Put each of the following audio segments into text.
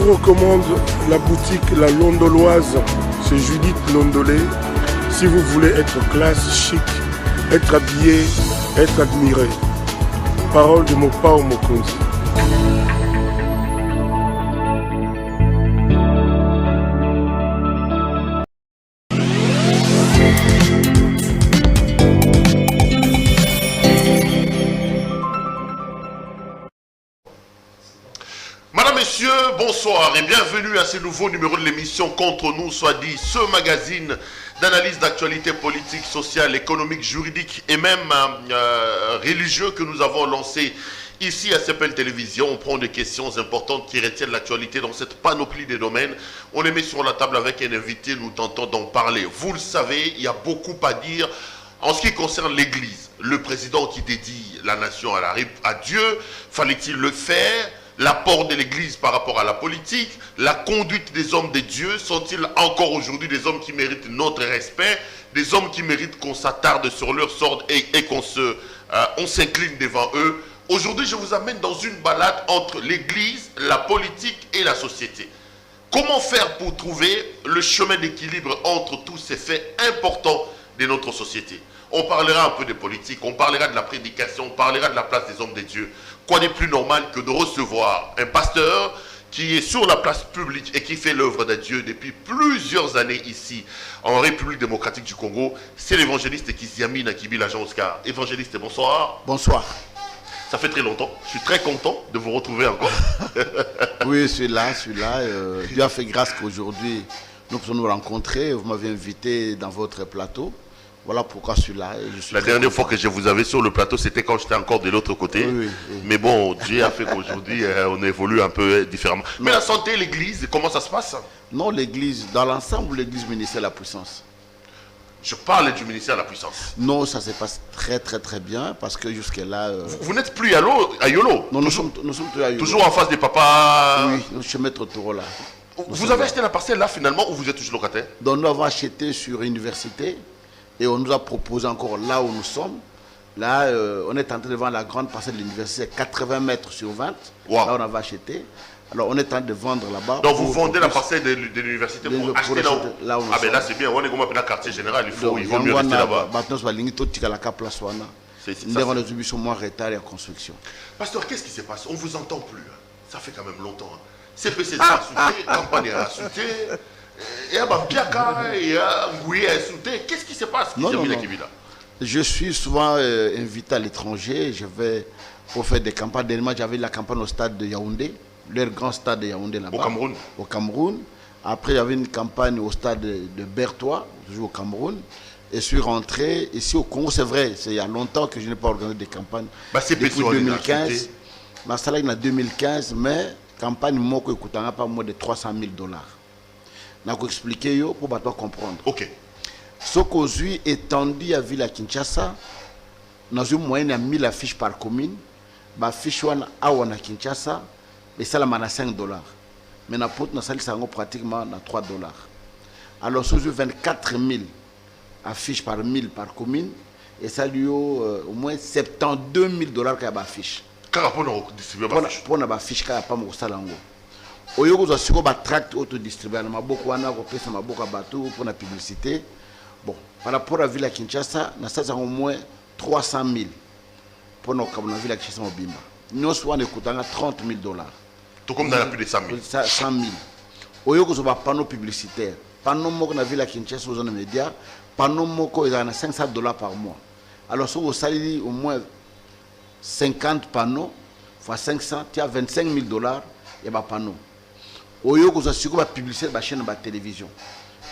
vous recommande la boutique La Londoloise. C'est Judith Londolé. Si vous voulez être classe, chic, être habillé, être admiré. Parole de Mopao Mokonzi. Messieurs, bonsoir et bienvenue à ce nouveau numéro de l'émission Contre nous, soit dit, ce magazine d'analyse d'actualité politique, sociale, économique, juridique et même religieux que nous avons lancé ici à CPL Télévision. On prend des questions importantes qui retiennent l'actualité dans cette panoplie des domaines. On les met sur la table avec un invité, nous tentons d'en parler. Vous le savez, il y a beaucoup à dire en ce qui concerne l'Église. Le président qui dédie la nation à Dieu, fallait-il le faire ? L'apport de l'Église par rapport à la politique, la conduite des hommes de Dieu, sont-ils encore aujourd'hui des hommes qui méritent notre respect, des hommes qui méritent qu'on s'attarde sur leur sort et qu'on s'incline devant eux? Aujourd'hui, je vous amène dans une balade entre l'Église, la politique et la société. Comment faire pour trouver le chemin d'équilibre entre tous ces faits importants de notre société? On parlera un peu de politique, on parlera de la prédication, on parlera de la place des hommes de Dieu. Quoi de plus normal que de recevoir un pasteur qui est sur la place publique et qui fait l'œuvre de Dieu depuis plusieurs années ici en République démocratique du Congo. C'est l'évangéliste Kiziamine Akibila Jean Oscar. Évangéliste, bonsoir. Bonsoir. Ça fait très longtemps. Je suis très content de vous retrouver encore. Oui, je suis là. Dieu a fait grâce qu'aujourd'hui, nous pouvons nous rencontrer. Vous m'avez invité dans votre plateau. Voilà pourquoi je suis là. La dernière fois que je vous avais sur le plateau, c'était quand j'étais encore de l'autre côté. Oui. Mais bon, Dieu a fait qu'aujourd'hui, on évolue un peu différemment. Mais la santé, l'église, comment ça se passe? Non, l'église, dans l'ensemble, l'église ministère de la puissance. Je parle du ministère de la puissance. Non, ça se passe très bien parce que jusque-là... Vous n'êtes plus à Yolo? Non, nous sommes plus à Yolo. Toujours en face des papas? Oui, chez Maître Toro là. Vous avez acheté la parcelle là finalement ou vous êtes toujours locataire? Donc nous avons acheté sur université. Et on nous a proposé encore là où nous sommes. Là, on est en train de vendre la grande parcelle de l'université, 80 mètres sur 20. Wow. Là, on avait acheté. Alors, on est en train de vendre là-bas. Donc, vous vendez la parcelle de l'université pour acheter là où nous sommes. Là, c'est bien. On est comme un quartier général. Il vaut mieux rester là-bas. Pasteur, qu'est-ce qui se passe? On ne vous entend plus. Ça fait quand même longtemps. CPC a sauté, campagne a sauté. Qu'est-ce qui se passe? Non. Je suis souvent invité à l'étranger. Je vais pour faire des campagnes. Dernièrement, j'avais la campagne au stade de Yaoundé, leur grand stade de Yaoundé là-bas. Au Cameroun. Après, il y avait une campagne au stade de Bertois, toujours au Cameroun. Et je suis rentré ici au Congo. C'est vrai, c'est il y a longtemps que je n'ai pas organisé des campagnes. Depuis 2015. Ma salaire est en 2015, mais campagne, moi, qui coûte pas moins de $300,000. Je vais expliquer pour comprendre. Ok. Ce qu'aujourd'hui étendu à Ville à Kinshasa, dans une moyenne de 1000 affiches par commune, la fiche à Kinshasa, et ça là, $5. Mais na pot na salle ça pratiquement na $3. Alors sur 24 000 affiches par 1000 par commune, et ça lui au moins $72,000 qu'il y a affiche. Car pour nous distribuer pour na affiche qu'il y a pas mon salango. Oyo ko siko ba tract autodistribué na maboko wana ko pesa maboko bateau pour la publicité. Bon, par rapport à Ville à Kinshasa, na ça au moins 300,000 pour nos la Ville à Kinshasa mobimba. Nous soit écoutanga $30,000. Tout comme dans la plus de 100,000. 100,000. Oyo ko ba panneau publicitaire. Panneau moko na Ville à Kinshasa aux zones médias, panneau moko il a $500 par mois. Alors si vous salez au moins 50 panneaux fois 500, tu as $25,000 et ba panneau. Oyo ko siko ba publicité ba chaîne ba télévision.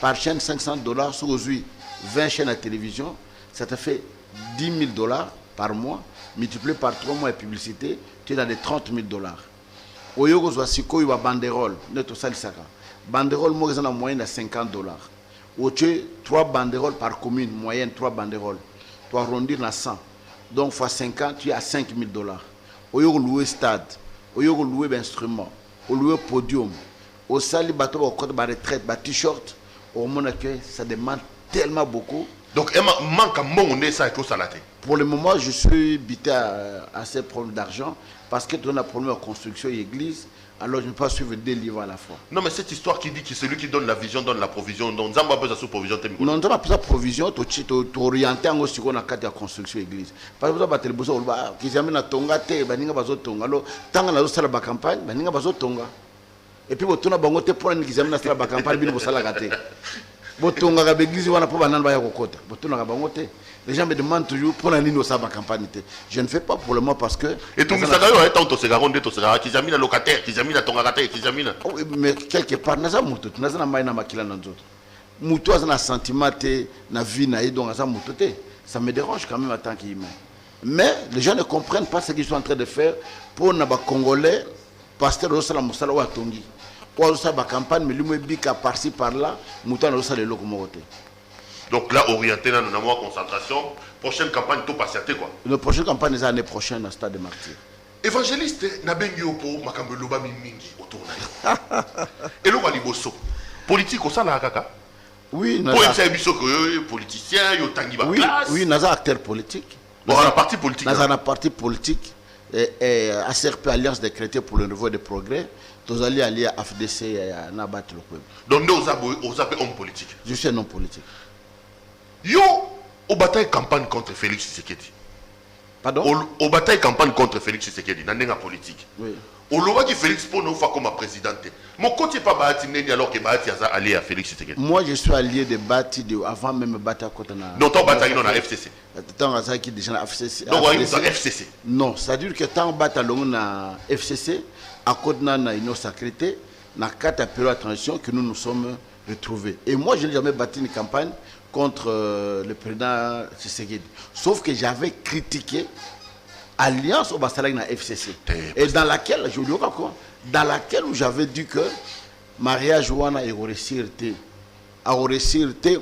Par chaîne $500, sur aujourd'hui 20 chaînes à télévision, ça te fait $10,000 par mois, multiplié par 3 mois de publicité, tu es dans les $30,000. Oyo ko siko yo ba banderole, neto salisaka. Banderole mo en moyenne à $50. Ou tu 3 banderoles par commune, moyenne 3 banderoles. Tu arrondir à 100. Donc fois 50, tu es à $5,000. Oyo ko louer stade, oyo ko louer instrument, au louer podium. Au sali bateau au code de retraite, ba t-shirt, au monde que ça demande tellement beaucoup. Donc il manque un monde ça et tout ça là. Pour le moment, je suis bité à ces problèmes d'argent parce que tu as un problème de construction et église. alors je ne peux pas suivre 2 livres à la fois. Non, mais cette histoire qui dit que celui qui donne la vision donne la provision, donc Nzamba a besoin de provision. Non, tu n'as pas provision, tu orienté en aussi qu'on a la construction église. Par exemple, tu as besoin qu'ils amènent à Tonga, Baninga Bazo Tonga. Alors, tant qu'on a fait la campagne, Baninga Bazo Tonga. Et puis, tu as bangoté pour qu'ils amènent à la campagne, ils vont la gâter. Botonga ga begizi wana po banana baya kokota botonga ga bangote. Les gens me demandent toujours pour la ligne au sa campagne. Je ne fais pas pour le moment parce que et tout ça d'ailleurs tant to sega ronde to sega qui zamina locataire qui zamina tonga gata qui zamina mais quelque part naza mutu naza na mai na makila na nzoto mutu azana sentiment te na vie na donc aza mutu te ça me dérange quand même en tant qu'humain mais les gens ne comprennent pas ce qu'ils sont en train de faire pour na ba congolais pasteur osala musala wa tongi. Pour ça, la campagne, mais lui, par-ci, par-là, mouton a le locomotive. Donc là, orienté dans une concentration, prochaine campagne, tout patienté quoi. La prochaine campagne, c'est l'année prochaine, au stade de Martyrs. Évangéliste, Nabengi Opo, Makambe Loba Mingi, autour de et le Waliboso. Politique, au sein de la Kaka. Oui, politicien, oui, Naza acteur politique. Dans la partie politique. Dans la partie politique, ACRP, Alliance des chrétiens pour le nouveau de progrès. Tous allés alliés à FDC et à Nabat le peuple. Donc nous avons homme politique. Je suis un homme politique. Yo, au bataille campagne contre Félix Tshisekedi. Pardon? Au bataille campagne contre Félix Tshisekedi, dans la politique. Oui. Au loi qui Félix pour nous faire comme président. Mon côté pas Bahati alors que Bahati a allié à Félix Tshisekedi. Moi je suis allié de Bahati avant même Bahati à côté na. Donc ton bataille dans la FCC. Tant ça qui déjà na FCC. Donc on est dans FCC. Non, ça veut dire que tant bataillon na FCC à côté na une sacralité na 4 périodes de transition que nous nous sommes retrouvés. Et moi je n'ai jamais bâti une campagne contre le président Tshisekedi. Sauf que j'avais critiqué Alliance au Bassalag na FCC. Et dans laquelle, je vous dis quoi, dans laquelle j'avais dit que mariage wana est réussir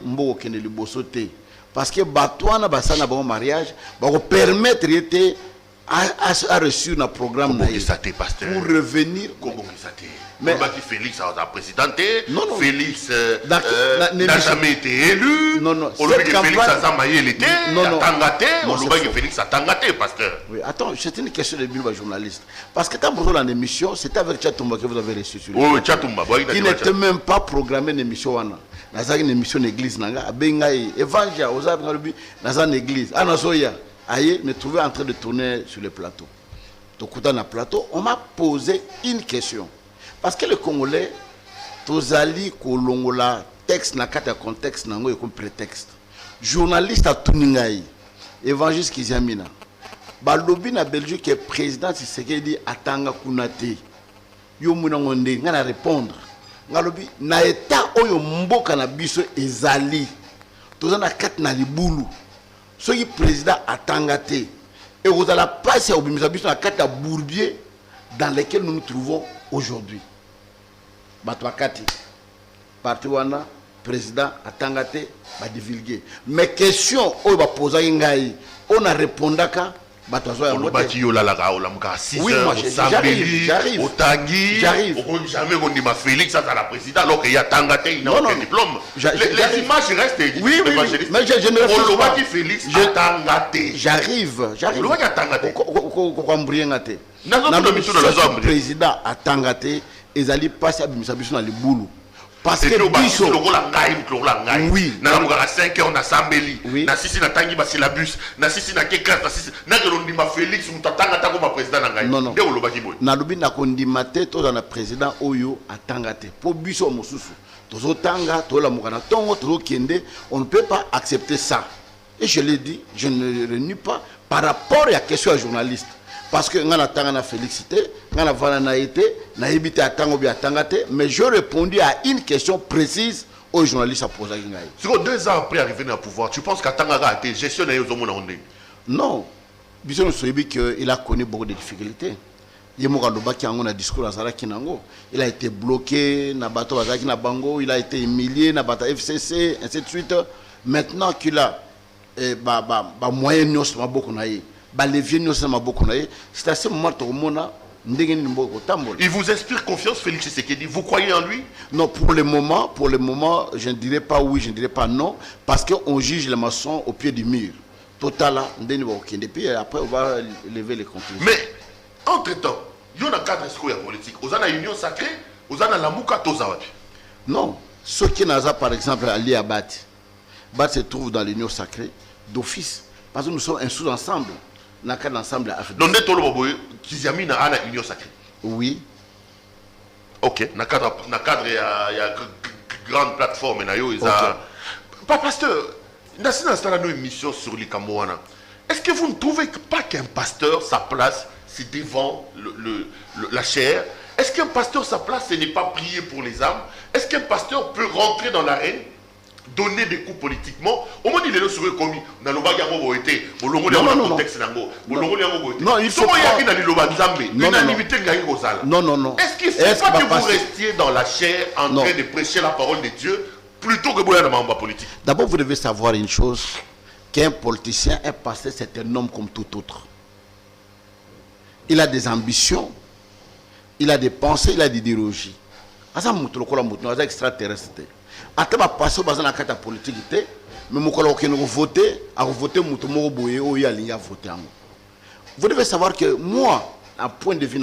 mbo kene liboso te. Parce que batouana basana bon mariage va permettre de à reçu un programme pour revenir. Mais Félix a présidenté, non. Félix n'a jamais été élu. Non. Félix a maillé l'été, Félix a tangaté, pasteur. Oui, attends, c'est une question de bureau journaliste. Parce que quand vous avez l'émission, c'était avec Tchatoumba que vous avez reçu sur oui, Tchatoumba. Il n'était même pas programmé une émission. Il y a une émission d'église. Il y a une évangile, il y a une église. Aïe, me trouvais en train de tourner sur le plateau. Donc, dans le plateau, on m'a posé une question. Parce que les Congolais, tous alliés, Kolongola, texte, n'a qu'à contexte, n'a comme prétexte. Journaliste à Tuningaï, évangéliste Kizamina. Balobi na Belgique, le président Tshisekedi atanga kunate. Yo munangonde, ngana répondre. Ngalobi, na état oyo mboka na biso ezali. Tous na kat na libulu. Ce qui président a tangaté et vous allez passer au Bimisabiso à Kata Bourbier dans lesquels nous nous trouvons aujourd'hui. Batouakati, parti wana, président a tangaté, va divulguer. Mais question, on va poser on a répondu à on bâti yo la la 6 heures au Sambeli, au Tanguy, au jamais on dit ma Félix ça la président alors qu'il y a Tangaté il n'a aucun diplôme. Les images restent. Oui, mais je ne refuse pas. Félix Tangaté. J'arrive. Le voit Tangaté. Ngate. Le président a Tangaté et allait passer à Bimisabisson dans le boulot. Parce que biso oui na ngara 5 heures na Sambeli na sisi na tangi ba syllabus na sisi na kekras na sisi na kelondi ma Félix mutatanga tango ma président na ngai nde olobaki boy na lobi na kondima te to na président oyo atanga te po biso mosusu tozo tanga to la mukana tongo to kende on ne peut pas accepter ça et je l'ai dit je ne renie pas par rapport à la question à journaliste. Parce que nous avons félicité, nous avons été, nous avons évité à tango bien tangate, mais je répondu à une question précise aux journalistes à poser. Sur 2 ans après arriver au pouvoir, tu penses qu'à Tangara a été gestionné aux hommes en non, Bison Soyebi qu'il a connu beaucoup de difficultés. Il a été bloqué, il a été humilié, FCC, ainsi de suite. Maintenant qu'il a moyen c'est à ce moment il vous inspire confiance, Félix Tshisekedi. Vous croyez en lui? Non, pour le moment, je ne dirais pas oui, je ne dirais pas non, parce qu'on juge les maçons au pied du mur. Total, et puis après on va lever les conclusions. Mais, entre-temps, Il y a un cadre politique. Vous avez une union sacrée, vous avez la mouka tozawapi. Non. Ceux qui n'ont pas, par exemple, alliés à Bat, Bat se trouve dans l'union sacrée d'office. Parce que nous sommes un sous-ensemble. Dans le cadre d'ensemble africain. Donc, nous avons une union sacrée. Oui. Ok. Dans le cadre, il y a une grande plateforme. Pasteur, nous avons une émission sur l'Ikamouana. Est-ce que vous ne trouvez pas qu'un pasteur, sa place, c'est devant la chair? Est-ce qu'un pasteur, sa place, ce n'est pas prier pour les âmes? Est-ce qu'un pasteur peut rentrer dans l'arène, donner des coups politiquement? Au moins, il est là sur le commis. Non, il faut non. Est-ce qu'il ne faut pas que vous restiez dans la chair en train de prêcher la parole de Dieu plutôt que vous ayez dans politique? D'abord, vous devez savoir une chose, qu'un politicien, un pasteur, c'est un homme comme tout autre. Il a des ambitions, il a des pensées, il a des idéologies. C'est extraterrestre. En termes de passer dans la carte politique, mais voter, vous devez savoir que moi, à point de vue,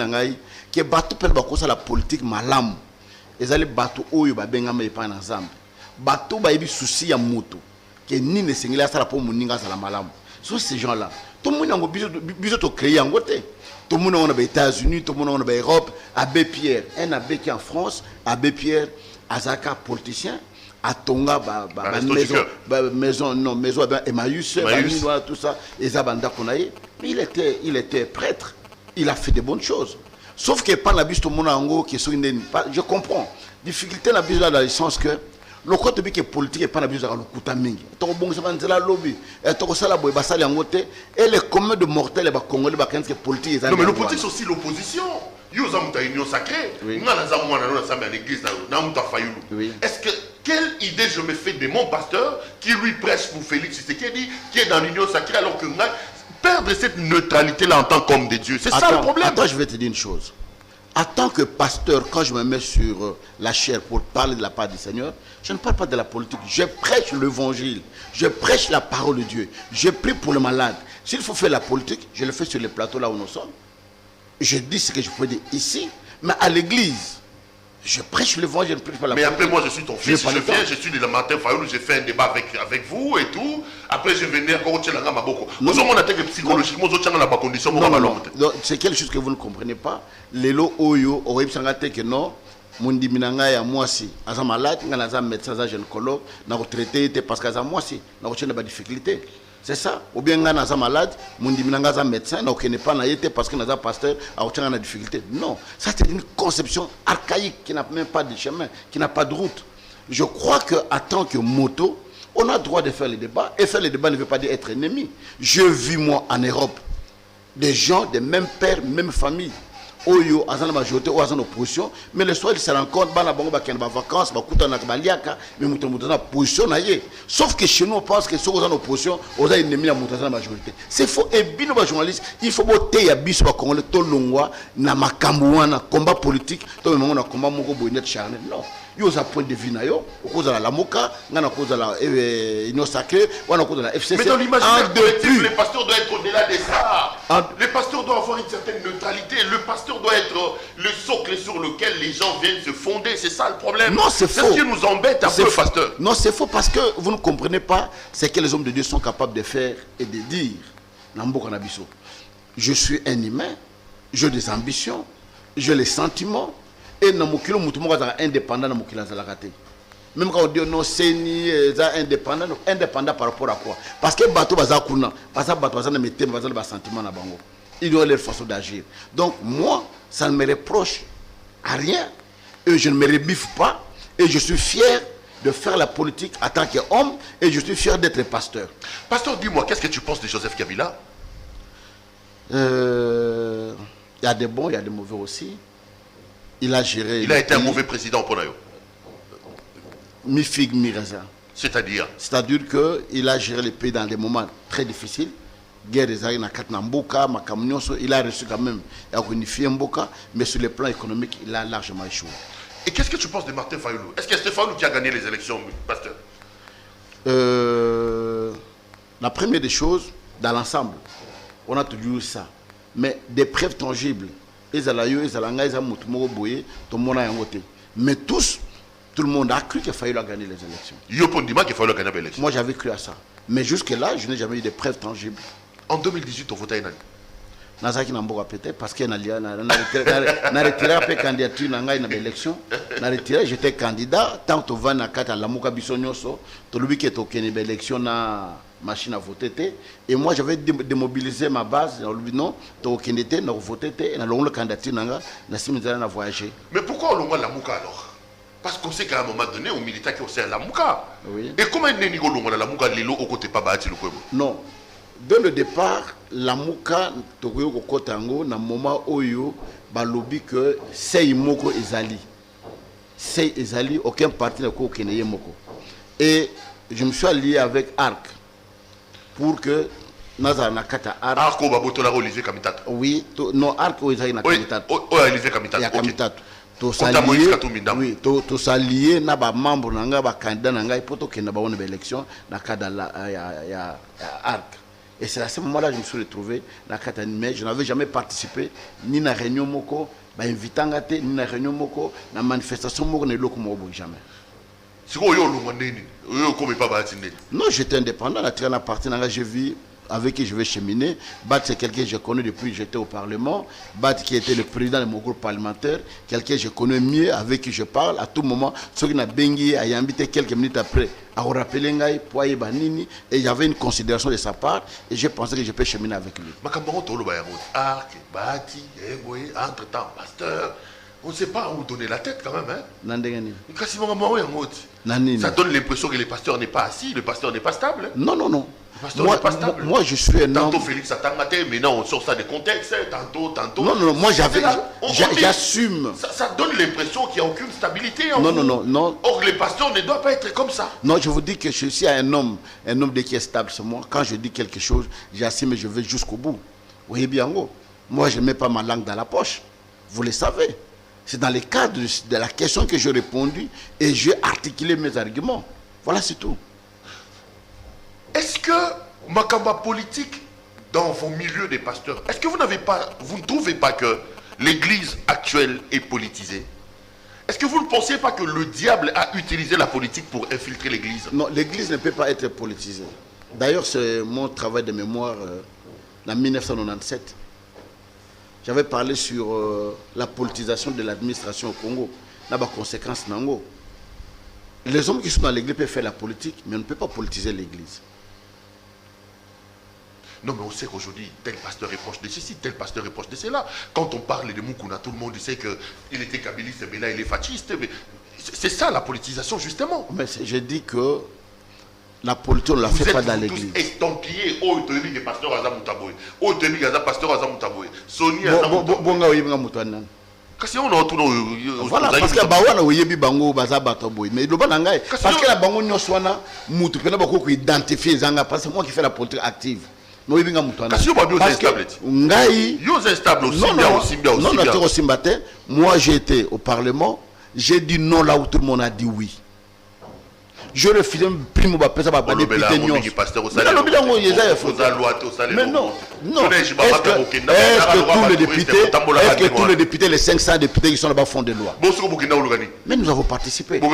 que bateau peut la politique malam. Et les bateaux oyo ba bengama et pas ensemble. Bateau ba yebi souci ya moto. Que ni ne singila sala pour moninga sala malam. Sur ces gens-là, tout le monde a besoin de créer en côté. Tout le monde est aux États-Unis, tout le monde est en Europe. Abbé Pierre, un abbé qui est en France, Abbé Pierre, Azaka politicien, à Tonga, maison, Emmaüs, tout ça, et Zabanda Konaï. Il était prêtre, il a fait de bonnes choses. Sauf que pas la bise tout le monde en haut qui sont une. Je comprends. Difficulté la bise là dans le sens que le côté qui est politique est pas la bise dans le Koutamingi. Ton bon c'est pas la lobby. Et ton ça la boy basali en côté et les communs de mortels les congolais ba quand que politique. Non mais le politique c'est aussi l'opposition. Yo za muta union sacrée. Ngana za mwana na sambe à l'église na muta fayulu. Est-ce que quelle idée je me fais de mon pasteur qui lui prêche pour Félix Tshisekedi qui est dans l'union sacrée alors que perdre cette neutralité-là en tant qu'homme de Dieu. C'est ça le problème. Attends, je vais te dire une chose. En tant que pasteur, quand je me mets sur la chair pour parler de la part du Seigneur, je ne parle pas de la politique. Je prêche l'évangile. Je prêche la parole de Dieu. Je prie pour le malade. S'il faut faire la politique, je le fais sur les plateaux là où nous sommes. Je dis ce que je peux dire ici. Mais à l'église, je prêche l'évangile, je ne prêche pas la politique. Mais après, moi, je suis ton fils, je suis de la matin, j'ai fait un débat avec vous et tout. Après, je venais encore au Tchelanga Maboko. Nous avons attaqué psychologiquement, nous avons pas condition. Non, c'est quelque chose que vous ne comprenez pas. Les lots Oyo, au Ripsangate, que non, Mundi Minanga ya moi si, à malade, à un médecin, à un gynécologue, à retraité, parce qu'à moi si, à des difficultés. C'est ça. Ou bien on est malade, on dit un médecin, on n'est pas naïté parce qu'on a un pasteur, on a des difficultés. Non, ça c'est une conception archaïque qui n'a même pas de chemin, qui n'a pas de route. Je crois qu'en tant que moto, on a le droit de faire les débats. Et faire les débats ne veut pas dire être ennemi. Je vis moi en Europe des gens de même père, même famille. Oyo, à la majorité, ou à l'opposition, mais le soir, ils se rencontrent, ils ont des vacances, ils ont des position. Sauf que chez nous, on pense que ceux qui sont en opposition, ils ont ennemi la majorité. C'est faux. Et bien, les journalistes, il faut voter, il y a bis, Congolais, tout le monde, na makamouana, combat politique, tout le monde a combat moko boynet charnel. Non. Il y a un point de vue, au cause de la Moka, au cause de la Union Sacrée, ou au cause de la FCC. Mais dans l'imaginaire collectif, les pasteurs doivent être au-delà de ça. Les pasteurs doivent avoir une certaine neutralité. Le pasteur doit être le socle sur lequel les gens viennent se fonder. C'est ça le problème. Non, c'est faux. C'est ce qui nous embête un peu, pasteur. Non, c'est faux parce que vous ne comprenez pas ce que les hommes de Dieu sont capables de faire et de dire. Je suis un humain, j'ai des ambitions, j'ai les sentiments. Et dans mon kilo, je suis indépendant dans mon kilo. Même quand on dit non, c'est indépendant par rapport à quoi? Parce que bateau baza kuna, parce que bateau baza na mettre baza na sentiment na bango. Ils ont leur façon d'agir. Donc moi, ça ne me reproche à rien. Et je ne me rebiffe pas. Et je suis fier de faire la politique en tant qu'homme. Et je suis fier d'être pasteur. Pasteur, dis-moi, qu'est-ce que tu penses de Joseph Kabila? Il y a des bons, il y a des mauvais aussi. Il a géré. Il a été un mauvais président pour Nayo. Mi figue, mi raisin. C'est-à-dire? C'est-à-dire qu'il a géré le pays dans des moments très difficiles. Guerre des Arènes à Katnamboka, Makamnyoso, il a reçu quand même, il a unifié Mboka, mais sur le plan économique, il a largement échoué. Et qu'est-ce que tu penses de Martin Fayoulou? Est-ce que c'est Fayoulou qui a gagné les élections, pasteur? La première des choses, dans l'ensemble, on a toujours eu ça. Mais des preuves tangibles, ezalayo ezalanga eza mutu moko boye tomona yango te. Mais tous, tout le monde a cru qu'il fallait gagner les élections. Yopondima qu'il fallait gagner les élections. Moi j'avais cru à ça. Mais jusque-là, je n'ai jamais eu de preuves tangibles. En 2018, on votait Nani. Nazaki Namboka peut-être parce que na retiré après candidature na ngai na élection. Na retiré, j'étais candidat tant que va na kata la muka bisonyoso, to lubi ke to kene élection na machine à voter et moi j'avais démobilisé ma base na lubi non to kene té na voter té na longo candidature na na simizana na voyager. Mais pourquoi on longo la muka alors? Parce qu'on sait qu'à un moment donné, on militait qui sert la muka. Oui. Et comment est-ce que la muka lilo au côté pas bâti le quoi? Non. Dès le départ, la muka tokoyo ko kotango na moment oyo balobi que sei moko ezali. Sei ezali aucun parti ne ko keneye moko. Et je me suis allié avec ARC pour que Nazar Nakata ARC. ARC au babotola Olivier Kamitata. Oui, non ARC au ezali na Kamitata. Olivier Kamitata. Ya Kamitata. To s'allier, oui, to s'allier na ba membre nanga ba candidat nanga poto kenda ba on élection na kada la ya ARC. Et c'est à ce moment-là que je me suis retrouvé dans la Katani. Mais je n'avais jamais participé ni à la réunion Moko, ni à la réunion Moko, na manifestation Moko, ni loko Moko, jamais. Non, j'étais indépendant. La partie dans je vis avec qui je vais cheminer. Bat, c'est quelqu'un que je connais depuis que j'étais au Parlement. Bat, qui était le président de mon groupe parlementaire. Quelqu'un que je connais mieux, avec qui je parle à tout moment. Ceux qui n'ont bengi, a invité quelques minutes après à rappeler Ngaï, Poye Banini. Et il y avait une considération de sa part. Et je pensais que je peux cheminer avec lui. Entre-temps, pasteur. On ne sait pas où donner la tête quand même. Hein? Ça donne l'impression que le pasteur n'est pas assis, le pasteur n'est pas stable. Non, non, non. Moi, je suis un homme. Tantôt Félix Atangate, mais non, on sort ça de contexte. Tantôt. Non, non, moi j'assume. Ça donne l'impression qu'il n'y a aucune stabilité. En Non. Or, le pasteur ne doit pas être comme ça. Non, je vous dis que je suis un homme qui est stable sur moi. Quand je dis quelque chose, j'assume et je vais jusqu'au bout. Vous voyez bien, moi je ne mets pas ma langue dans la poche. Vous le savez. C'est dans le cadre de la question que j'ai répondu et j'ai articulé mes arguments. Voilà, c'est tout. Est-ce que Makamba politique dans vos milieux des pasteurs, est-ce que vous ne trouvez pas que l'église actuelle est politisée? Est-ce que vous ne pensez pas que le diable a utilisé la politique pour infiltrer l'église? Non, l'église ne peut pas être politisée. D'ailleurs, c'est mon travail de mémoire en 1997. J'avais parlé sur la politisation de l'administration au Congo. Là, les conséquences nango. Les hommes qui sont dans l'église peuvent faire la politique, mais on ne peut pas politiser l'église. Non, mais on sait qu'aujourd'hui, tel pasteur reproche de ceci, tel pasteur reproche de cela. Quand on parle de Moukouna, tout le monde sait qu'il était kabyliste, mais là, il est fasciste. C'est ça, la politisation, justement. Mais je dis que la politique, on ne la fait pas dans l'église. Vous êtes tous estampillés. Oh, tu es pasteur Azamoutaboy. Oh, tu es pasteur Azamoutaboy. Sony Azamoutaboy. Voilà, parce que bawana oyebi bango baza bato boy, mais loba nangai parce que la bango nyoswana mutu pena bako ko identifier zanga parce que moi qui fais la politique active. No yebi nga mutu ana. Parce que ngai yo instable aussi bien. Non, non, aussi matin, moi j'ai été au Parlement, j'ai dit non là où tout le monde a dit oui. Je refuse un primo député mais non, est-ce que tous les députés, les 500 députés qui sont là-bas font des lois? Mais nous avons participé. Non,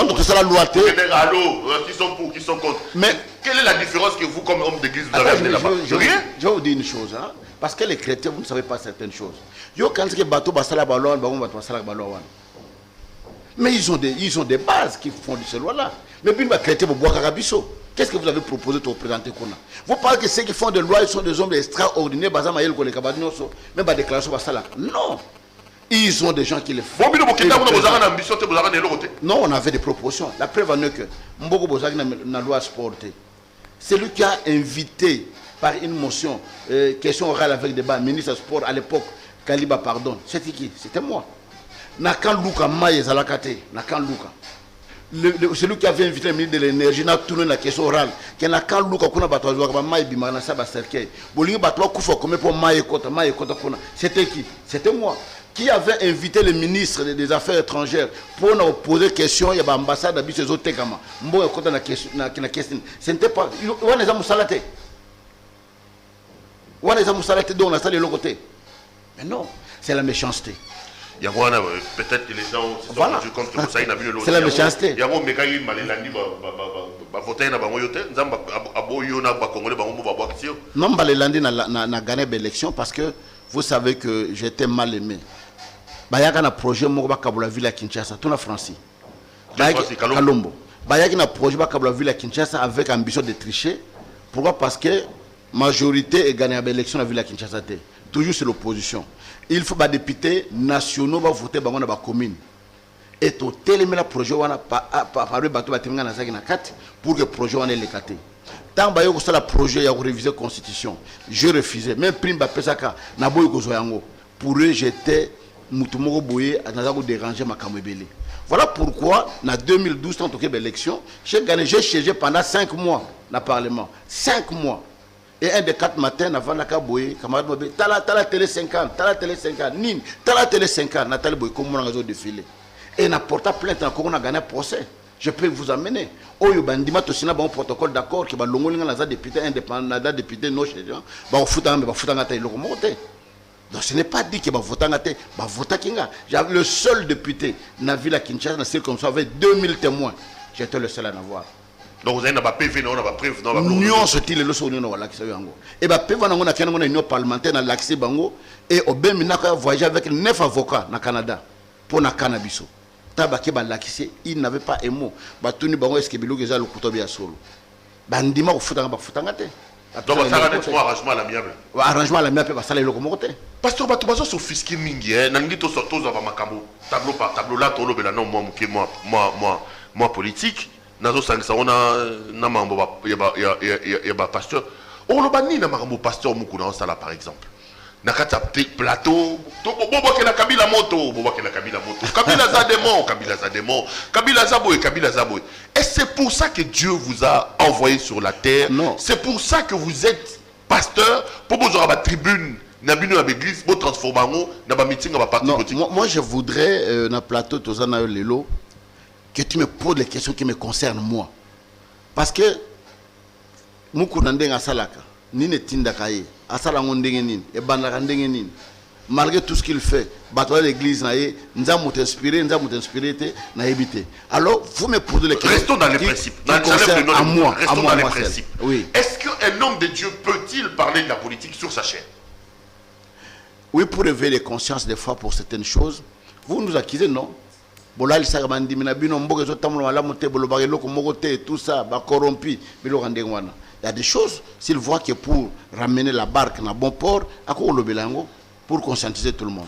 tout ça la loi. Qui sont contre. Mais quelle est la différence que vous, comme homme d'église, vous avez amené là-bas? Je vais vous dire une chose, hein? Parce que les chrétiens, vous ne savez pas certaines choses. Mais ils ont des bases qui font de ces lois-là. Mais puis les chrétiens, qu'est-ce que vous avez proposé de représenter? Vous parlez que ceux qui font des lois, ils sont des hommes extraordinaires. Même pas déclaration. Non. Ils ont des gens qui les font. Non, on avait des propositions. La preuve en est que Mboko Bozak n'a loi sportée. C'est lui qui a invité par une motion, question orale avec débat, ministre du sport à l'époque, Kaliba, pardon. C'était qui? C'était moi. Nakan Luka Maye Zalakate. Nakan Luka. Celui qui avait invité le ministre de l'énergie, n'a tourné la question orale. Qui n'a qu'un Luka Kuna Batoa, Maye Bimana Saba Serkei. Bolingi Batoa Koufa, comme pour Maye Kota Kuna. C'était qui? C'était moi. Qui avait invité le ministre des Affaires étrangères pour nous poser question, il y a l'ambassade d'Abis Zotekama. Mbo Kota na question. Ce n'était pas. On les a moussalate. On a salle de l'autre côté. Mais non, c'est la méchanceté. Il y a peut-être que les gens se sont rendus compte que ça, il a vu l'autre. C'est la méchanceté. Il y a un méga qui m'a dit voter na bango yote nzamba aboyo na ba congolais bango ba boaction. Non, Balelandi n'a gagné l'élection parce que vous savez que j'étais mal aimé. Bayaka na projet moko ba kabula ville à Kinshasa, tout na Francie. Kalombo. Bayaka na projet ba kabula ville à Kinshasa avec ambition de tricher. Pourquoi? Parce que majorité est gagné l'élection à la ville à Kinshasa. Toujours c'est l'opposition. Il faut que les députés nationaux voter dans la commune. Et tout tel projet pour que le projet soit écarté. Tant que vous avez projet de réviser la constitution, je refusais. Même prime Pesaka, pour eux, j'étais déranger ma camébélé. Voilà pourquoi, en 2012, quand on a eu l'élection, j'ai siégé pendant 5 mois dans le Parlement. 5 mois. Et un des 4 matins, avant la Kaboye, camarade Mobé, t'as la télé 50, t'as la télé 50, Nine, t'as la télé 50, Nathalie Boye, comme on a réseau défilé. Et on a porté plainte, on a gagné un procès. Je peux vous amener. Oh, il y a un protocole d'accord qui va l'ongolien dans député indépendant, député non chez les gens, va foutre un thé, donc ce n'est pas dit qu'il va voter en thé, va voter Kinga. J'avais le seul député dans la ville à Kinshasa, dans la circonscription, avec 2000 témoins. J'étais le seul à en avoir. Donc vous avez un PV, non, un PV, non, union style le son union l'accès yango. Et ba PV na ngona kana ngona union parlementaire na l'accès bango et au mina ka voyager avec 9 avocats na Canada pour na cannabiso. Tabaki ba l'accès, il n'avait pas un mot. Ba tuni bango est-ce que bilogo za le couteau bia solo. Ba ndima ko futanga ba futanga te. Donc ça va être un arrangement à l'amiable. Arrangement à l'amiable ba sala le ko mokote. Pasteur ba to bazo sophistiqué mingi hein, nangi to sorto za ba makambo. Tableau par tableau là to lobela non moi politique. Nazo sangisa ona na mambo ya ba pasteur on lo bani na mambo pasteur mukuna on sala par exemple na kata plateau to bobo ke la kabila moto kabila zabo et c'est pour ça que Dieu vous a envoyé sur la terre. Non. C'est pour ça que vous êtes pasteur pour vous avoir la tribune na bino na l'église pour transformer na ba meeting ba parti politique. Moi je voudrais na plateau tozana lelo que tu me poses les questions qui me concernent moi. Parce que malgré tout ce qu'il fait, l'église, alors vous me posez les questions. Restons dans les principes. À moi. Restons dans les principes. Oui. Est-ce qu'un homme de Dieu peut-il parler de la politique sur sa chaîne? Oui, pour éveiller les consciences des fois pour certaines choses. Vous nous accusez, non? Tout ça, corrompu. Il y a des choses, s'il voit que pour ramener la barque dans bon port, pour conscientiser tout le monde.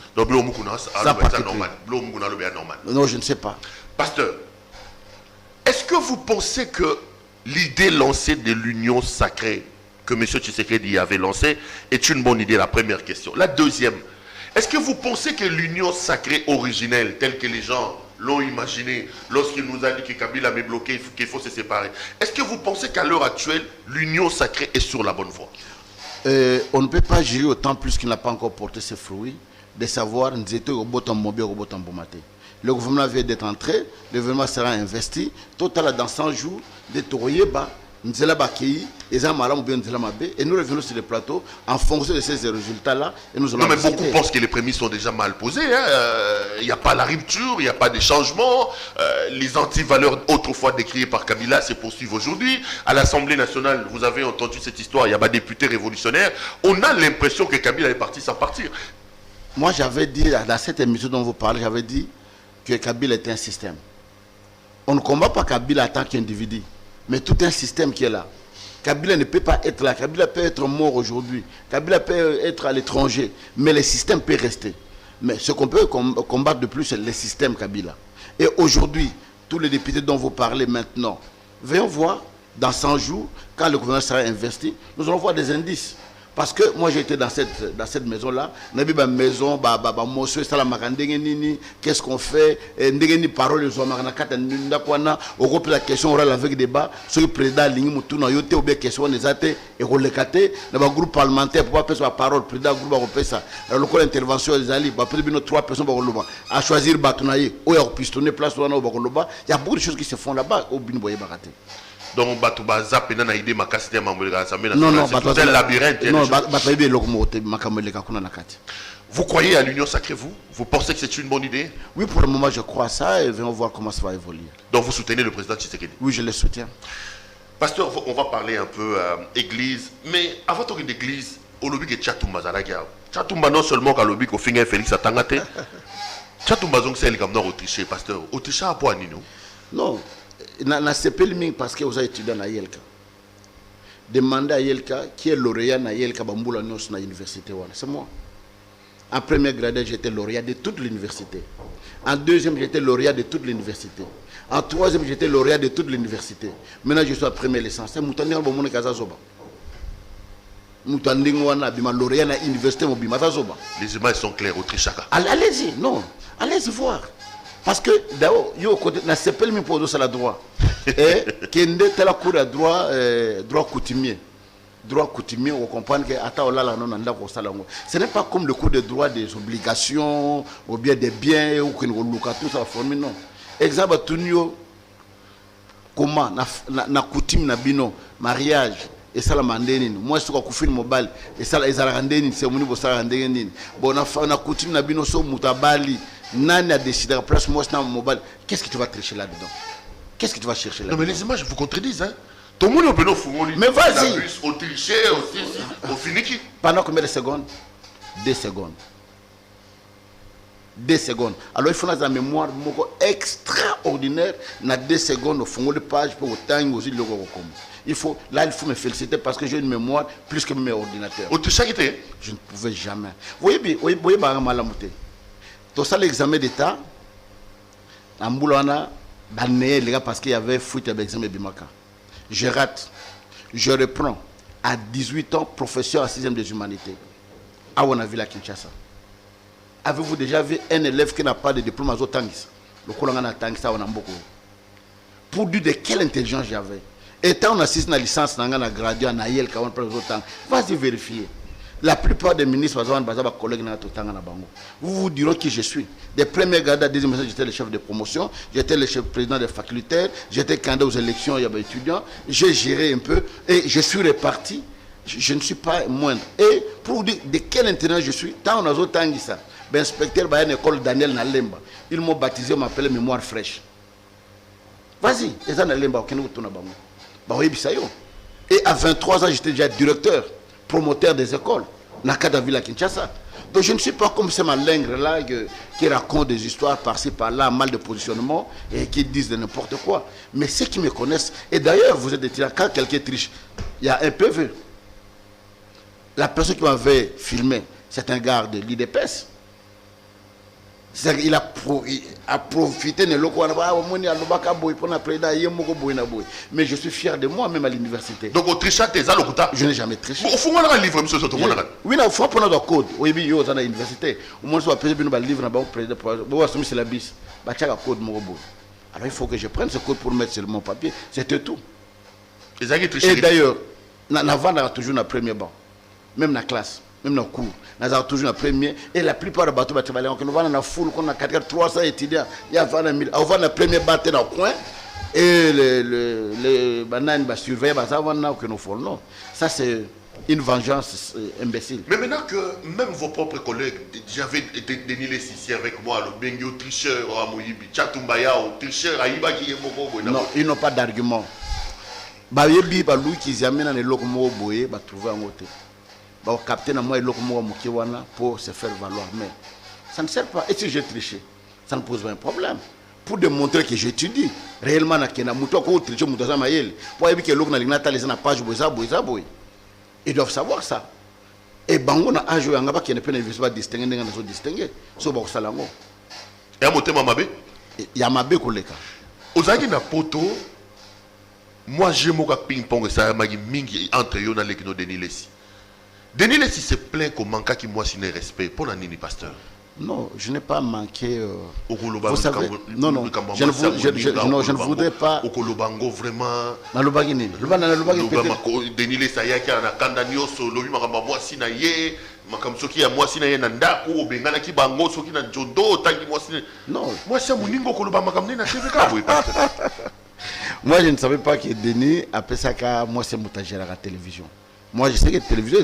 Non, je ne sais pas. Pasteur, est-ce que vous pensez que l'idée lancée de l'union sacrée que M. Tshisekedi avait lancée est une bonne idée? La première question. La deuxième, est-ce que vous pensez que l'union sacrée originelle, telle que les gens l'ont imaginé lorsqu'il nous a dit que Kabila m'est bloqué, qu'il faut se séparer, est-ce que vous pensez qu'à l'heure actuelle, l'union sacrée est sur la bonne voie? On ne peut pas juger autant plus qu'il n'a pas encore porté ses fruits, de savoir le gouvernement vient d'être entré, le gouvernement sera investi, total dans 100 jours, de Toroyeba, et nous revenons sur le plateau en fonction de ces résultats-là. Non, mais beaucoup pensent que les prémices sont déjà mal posées. Il n'y a pas la rupture, il n'y a pas de changement. Les antivaleurs autrefois décriées par Kabila se poursuivent aujourd'hui. À l'Assemblée nationale, vous avez entendu cette histoire, il y a des députés révolutionnaires. On a l'impression que Kabila est parti sans partir. Moi, j'avais dit, dans cette émission dont vous parlez, j'avais dit que Kabila était un système. On ne combat pas Kabila en tant qu'individu, mais tout un système qui est là. Kabila ne peut pas être là. Kabila peut être mort aujourd'hui. Kabila peut être à l'étranger. Mais le système peut rester. Mais ce qu'on peut combattre de plus, c'est le système Kabila. Et aujourd'hui, tous les députés dont vous parlez maintenant, venons voir, dans 100 jours, quand le gouvernement sera investi, nous allons voir des indices. Parce que moi j'étais dans cette maison-là, maison, qu'est-ce qu'on fait, parole on repose la question orale avec débat, sur le président ou bien question et groupe parlementaire pour pas la parole, président groupe ça. Alors le intervention des alliés, 3 personnes à choisir Batunaye, ou à pistonner place il y a beaucoup de choses qui se font là-bas au Binboye Baraté. Donc bato bazap na idée makasi ya mamboleka Assemblée Non, nationale. non, c'est un labyrinthe. Non, bataille locomote makamboleka kuna nakati. Vous croyez à l'union sacrée, vous? Vous pensez que c'est une bonne idée? Oui, pour le moment, je crois à ça et venons voir comment ça va évoluer. Donc vous soutenez le président Tshisekedi? Oui, je le soutiens. Pasteur, on va parler un peu église, mais avant toute église, au lobby que Tchatumba Zalaga. Tchatumba non seulement qu'à lobby qu'on finit Félix Atangate. Tchatumba zong c'est le gamnor autrichien, pasteur. Autrichien à quoi Nino? Non, na sepelming parce que vous avez étudié à Yelka. Demandez à Yelka qui est lauréat à Yelka Bamboula Nos na université. C'est moi. En première grade, j'étais lauréat de toute l'université. En deuxième, j'étais lauréat de toute l'université. En troisième, j'étais lauréat de toute l'université. Maintenant, je suis à première licence. C'est Moutani Albomoune Kazazoba. Moutani Wana Bima lauréat à l'université Mobima Zazoba. Les images sont claires, Autrichaka. Allez-y, non. Allez-y voir. Parce que d'abord, il y a un CPL pour nous la droit. Et qu'il y a la cour de droit coutumier. Droit coutumier, on comprend que ce n'est pas comme le cours de droit des obligations ou bien des biens ou que nous tout ça forme non. Exemple tunio comment na coutume na bino mariage et ça la mandeni moi je suis kufini mobile et ça les arandeni c'est mon niveau ça randeni bon na coutume na bino so mutabali nani a décidé à place moi na mobile qu'est-ce que tu vas tricher là-dedans? Qu'est-ce que tu vas chercher là? Non mais les images vous contredisent hein. Tout le monde peut nous faire. Mais vas-y. Autrichien aussi, au finique. Pendant combien de secondes? 2 secondes. 2 secondes. Alors il faut la mémoire extraordinaire. Dans 2 secondes, au fond de page pour autant aussi le il faut me féliciter parce que j'ai une mémoire plus que mes ordinateurs. Autrichien qui était? Je ne pouvais jamais. Vous voyez, malamuté. Tout ça l'examen d'État. En Boulana, parce qu'il y avait fuite avec l'examen Bimaka. Je rate, je reprends à 18 ans, professeur à 6e des humanités, à Wanaville à Kinshasa. Avez-vous déjà vu un élève qui n'a pas de diplôme à Zotangis? Le Kolangana Tangisa à Wanamboko. Pour dire de quelle intelligence j'avais. Étant en assise na licence, na gradué à Naïel, vas-y vérifier. La plupart des ministres, vous vous direz qui je suis. Des premiers gardes à deuxième, j'étais le chef de promotion, j'étais le chef président des facultaires, j'étais candidat aux élections, il y avait étudiants, j'ai géré un peu et je suis reparti. Je ne suis pas moindre. Et pour vous dire de quel intérêt je suis, tant on a autant dit ça, l'inspecteur de l'école Daniel Nalemba, ils m'ont baptisé, m'appelait Mémoire fraîche. Vas-y, et ça Nalemba, et à 23 ans, j'étais déjà directeur, promoteur des écoles, Nakada Villa Kinshasa. Donc je ne suis pas comme ces malingres là qui racontent des histoires par-ci par-là, mal de positionnement et qui disent de n'importe quoi. Mais ceux qui me connaissent, et d'ailleurs vous êtes des tirants, quand quelqu'un triche, il y a un PV. La personne qui m'avait filmé, c'est un gars de l'IDPS. Il a profité de mais je suis fier de moi même à l'université. Donc au trichage tes alokuta. Je n'ai jamais triché. Au fond on a un livre monsieur tout le monde. Oui, il faut prendre le code. Oui, yo dans l'université. Au moins soit payer un livre na président pour soumis c'est la bis. Ba tchaka code mon robot. Alors il faut que je prenne ce code pour mettre sur mon papier, c'était tout. Et d'ailleurs, na vendre toujours na premier banc. Même na classe, même na cours. Nous avons toujours le premier et la plupart des bateaux nous avons la foule qu'on a 300 étudiants, il y a 20 000. On va le premier bateau dans le coin et les bananes va surveiller que nous faisons. Non, ça c'est une vengeance imbécile. Mais maintenant que même vos propres collègues, j'avais Denis ici avec moi, le Bengio tricheur à Moyibi, Tchatumbaya, tricheur à Iba qui est Moko. Non, ils n'ont pas d'argument. Bayebi, Louis qui amène dans les locaux Boye, va trouver un côté. Bah, capter moi pour se faire valoir. Mais ça ne sert pas. Et si j'ai triché, ça ne pose pas un problème. Pour démontrer que j'étudie, réellement, ils doivent savoir ça. Et Bango n'a joué un gars qui ne peut pas distinguer. Et à monter Mamabe? Il y a Mabé Koleka. Ozaki na poto, moi j'ai mon ping-pong et ça m'a dit entre eux dans l'équipe de Denis Lessi. Denis Lessi se plaint qu'on manque qui moi signe respect pour la nini pasteur. Non, je n'ai pas manqué. Vous savez, non, je ne voudrais pas. Okolobango vraiment. Nalobagini. Denis Lessi ayaki na kandanio solo makamba moi sinaye, makam soki ya moi sinaye na ndako obengana ki bango soki na jondo tangi moi sinaye. Non. Moi c'est moningo koloba makam na TVK boy pasteur. Moi, je ne savais pas que Denis, après ça, moi, c'est moutagé à la télévision. Moi, je sais que la télévision,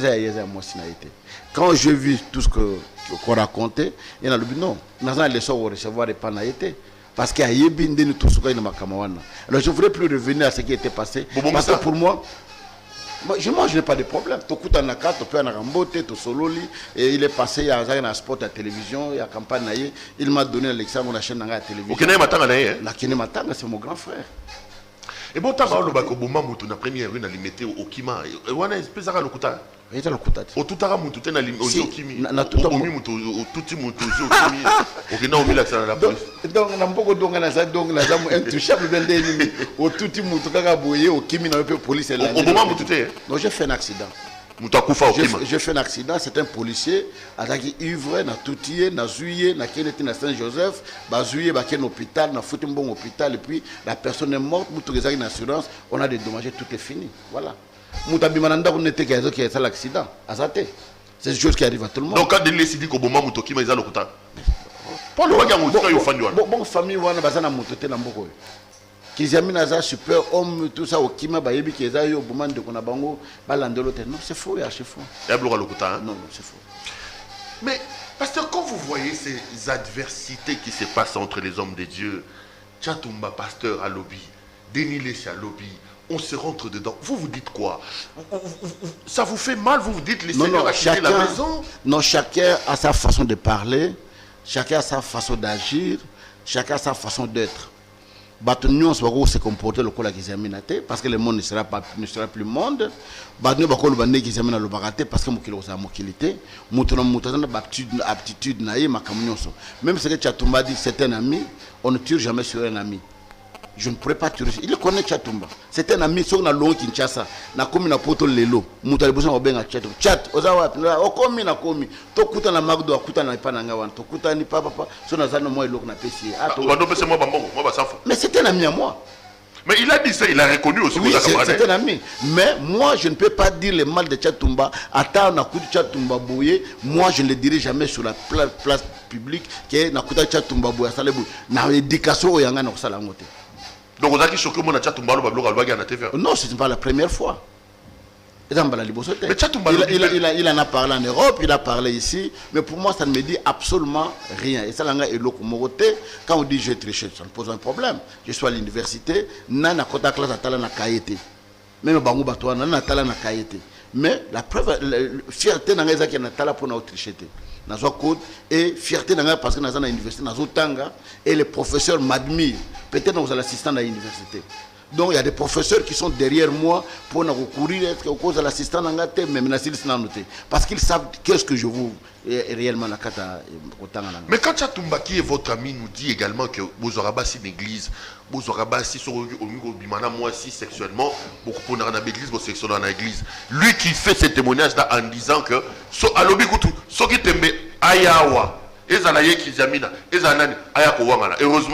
moi, c'est été. Quand j'ai vu tout ce qu'on racontait, il y a le but, non, nous avons les soins recevoir des panaïtés. Parce qu'il y a eu tout ce qu'il y a. Alors, je ne voudrais plus revenir à ce qui était passé. Parce que pour moi, je n'ai pas de problème. Tu écoutes un accord, tu peux en ramboter, tu sololi. Et il est passé, il y a un spot à la télévision, il y a une campagne. Il m'a donné l'exemple de la chaîne à la télévision. La Kene Matanga, c'est mon grand frère. Et bon, tu as parlé de la première rue limité au Kima. Et on a une espèce de locuta. Il est locuta. Au tout à l'heure, tu as limité au Kimi. Na tout à l'heure, tu as limité au Kimi. Au Kina, on a la police. Donc, on a beaucoup de intouchable. Au tout à l'heure, au Kimi, on a police. Au moment où tu es. Non, j'ai fait un accident. J'ai fait un accident, c'est un policier qui ivre na toutier, na zuye, na keneti na Saint-Joseph, ba zuye ba ken hôpital, na foutu bon hôpital et puis la personne est morte, mutu rezaki na assurance, on a dédommagé, tout est fini. Voilà. Muta bimananda on était qui a ça l'accident, azate. C'est des choses qui arrivent à tout le monde. Donc quand Denis dit qu'au moment où tu as le coup. Pas le bagage où tu as fait bon famille wana bazana mutote na mboko. Kizami naza super homme tout ça au Kima bayebi keza yo boman de kona bango balandelo te. Non, c'est faux, c'est faux. Non, c'est faux. Mais pasteur, quand vous voyez ces adversités qui se passent entre les hommes de Dieu, Tchatumba pasteur à lobby, Denis Lessia à lobby, on se rentre dedans. Vous dites quoi? Ça vous fait mal? Vous dites les seigneurs a quitté la maison? Non, chacun a sa façon de parler, chacun a sa façon d'agir, chacun a sa façon d'être. Batunion se comporter le cola qui parce que le monde ne sera plus monde. Batunion bakolo bande qui s'amène le baraté parce que mokilo sa mokilité. Mutona aptitude naïe makamunyoso. Même si Tchatumba dit c'est un ami, on ne tire jamais sur un ami. Je ne pourrais pas tuer. Il connaît Tchatumba. C'est un ami, sur na long Kinshasa. Na komi na poto lelo. Mutali bosa obenga Tchatumba. Tchat, ozawa, okomi na komi. Tokuta na magdo akuta na ipananga wan. Tokuta ni papa. So na zano moi elok na pesi. Mais c'est un ami à moi. Mais il a dit ça, il a reconnu aussi. Oui, c'est un ami. Mais moi, je ne peux pas dire le mal de Tchatumba. Attends, na kutu Tchatumba bouye. Moi, je ne le dirai jamais sur la place publique. Que na kuta Tchatumba bouye. Na éducation au yanga na kusala ngote. Donc, vous avez choqué mon Tchatumba le bablo galwagi na TV. Non, ce n'est pas la première fois. Il en a parlé en Europe, il a parlé ici, mais pour moi ça ne me dit absolument rien. Et ça, quand on dit je triche, ça me pose un problème. Je suis à l'université, nana kota classe atala na kaïté. Même bango batwa nana atala na kaïté. Mais la preuve, la fierté n'a pas été natala pour nous tricher. Nazo code et fierté n'a parce que nazo na université nazo tanga et les professeurs m'admirent. Peut-être nous allons l'assistant à l'université. Donc il y a des professeurs qui sont derrière moi pour nous recourir à cause de l'assistant d'Angate, mais parce qu'ils savent qu'est-ce que je vous réellement la kata. Mais quand Tchatumba qui est votre ami nous dit également que vous aurez bassi l'église, vous aurez bassi sur Bimana moi si sexuellement, beaucoup pour dans l'église, vous sexuellement dans l'église. Lui qui fait ce témoignage là en disant que so alobi kutu, so qui tembe ayawa. Heureusement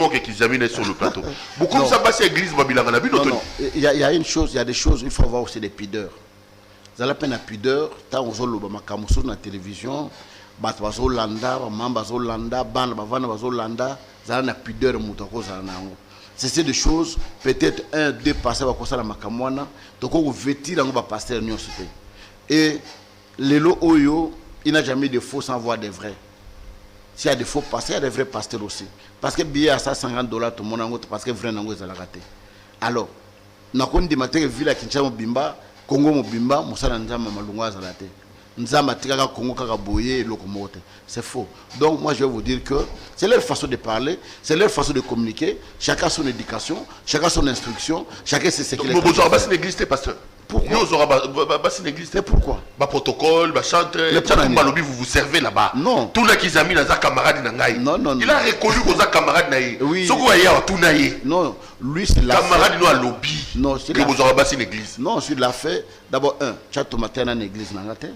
que Kizamina est sur le plateau. Beaucoup de ça passe à l'église. Il y a une chose, il y a des choses, il faut avoir aussi des pudeurs. Vous avez la peine à pudeur, tant on a le la télévision, c'est des choses, peut-être un, deux passés à la makamwana, donc on vêtit dans le pasteur. Et les lots oyo, il n'a jamais de faux sans voir des vrais. S'il y a des faux pasteurs, il y a des vrais pasteurs aussi. Parce que billet à $150, tout le monde parce que vrai nango est raté. Alors, na kon di matin ville Kinshasa Bimba, Congo Mobimba, Moussala Nzama Malunga Zalate. Nzama Tika Congo Kakaboye Lokomote. C'est faux. Donc moi je vais vous dire que c'est leur façon de parler, c'est leur façon de communiquer. Chacun son éducation, chacun son instruction, chacun sait ce qu'il est. Vous avez l'église, pasteur. Pourquoi? Mais pourquoi? Protocole, chante, vous vous servez là-bas. Non. Tout le qui a mis dans sa camarade Nangaï. Non. Il a reconnu vos camarades Naï. Oui. Non, lui c'est la camarade nous à lobby. Non, c'est que vous aurez basé l'église. Non, c'est la fait. D'abord, tu matin dans l'église Nangate.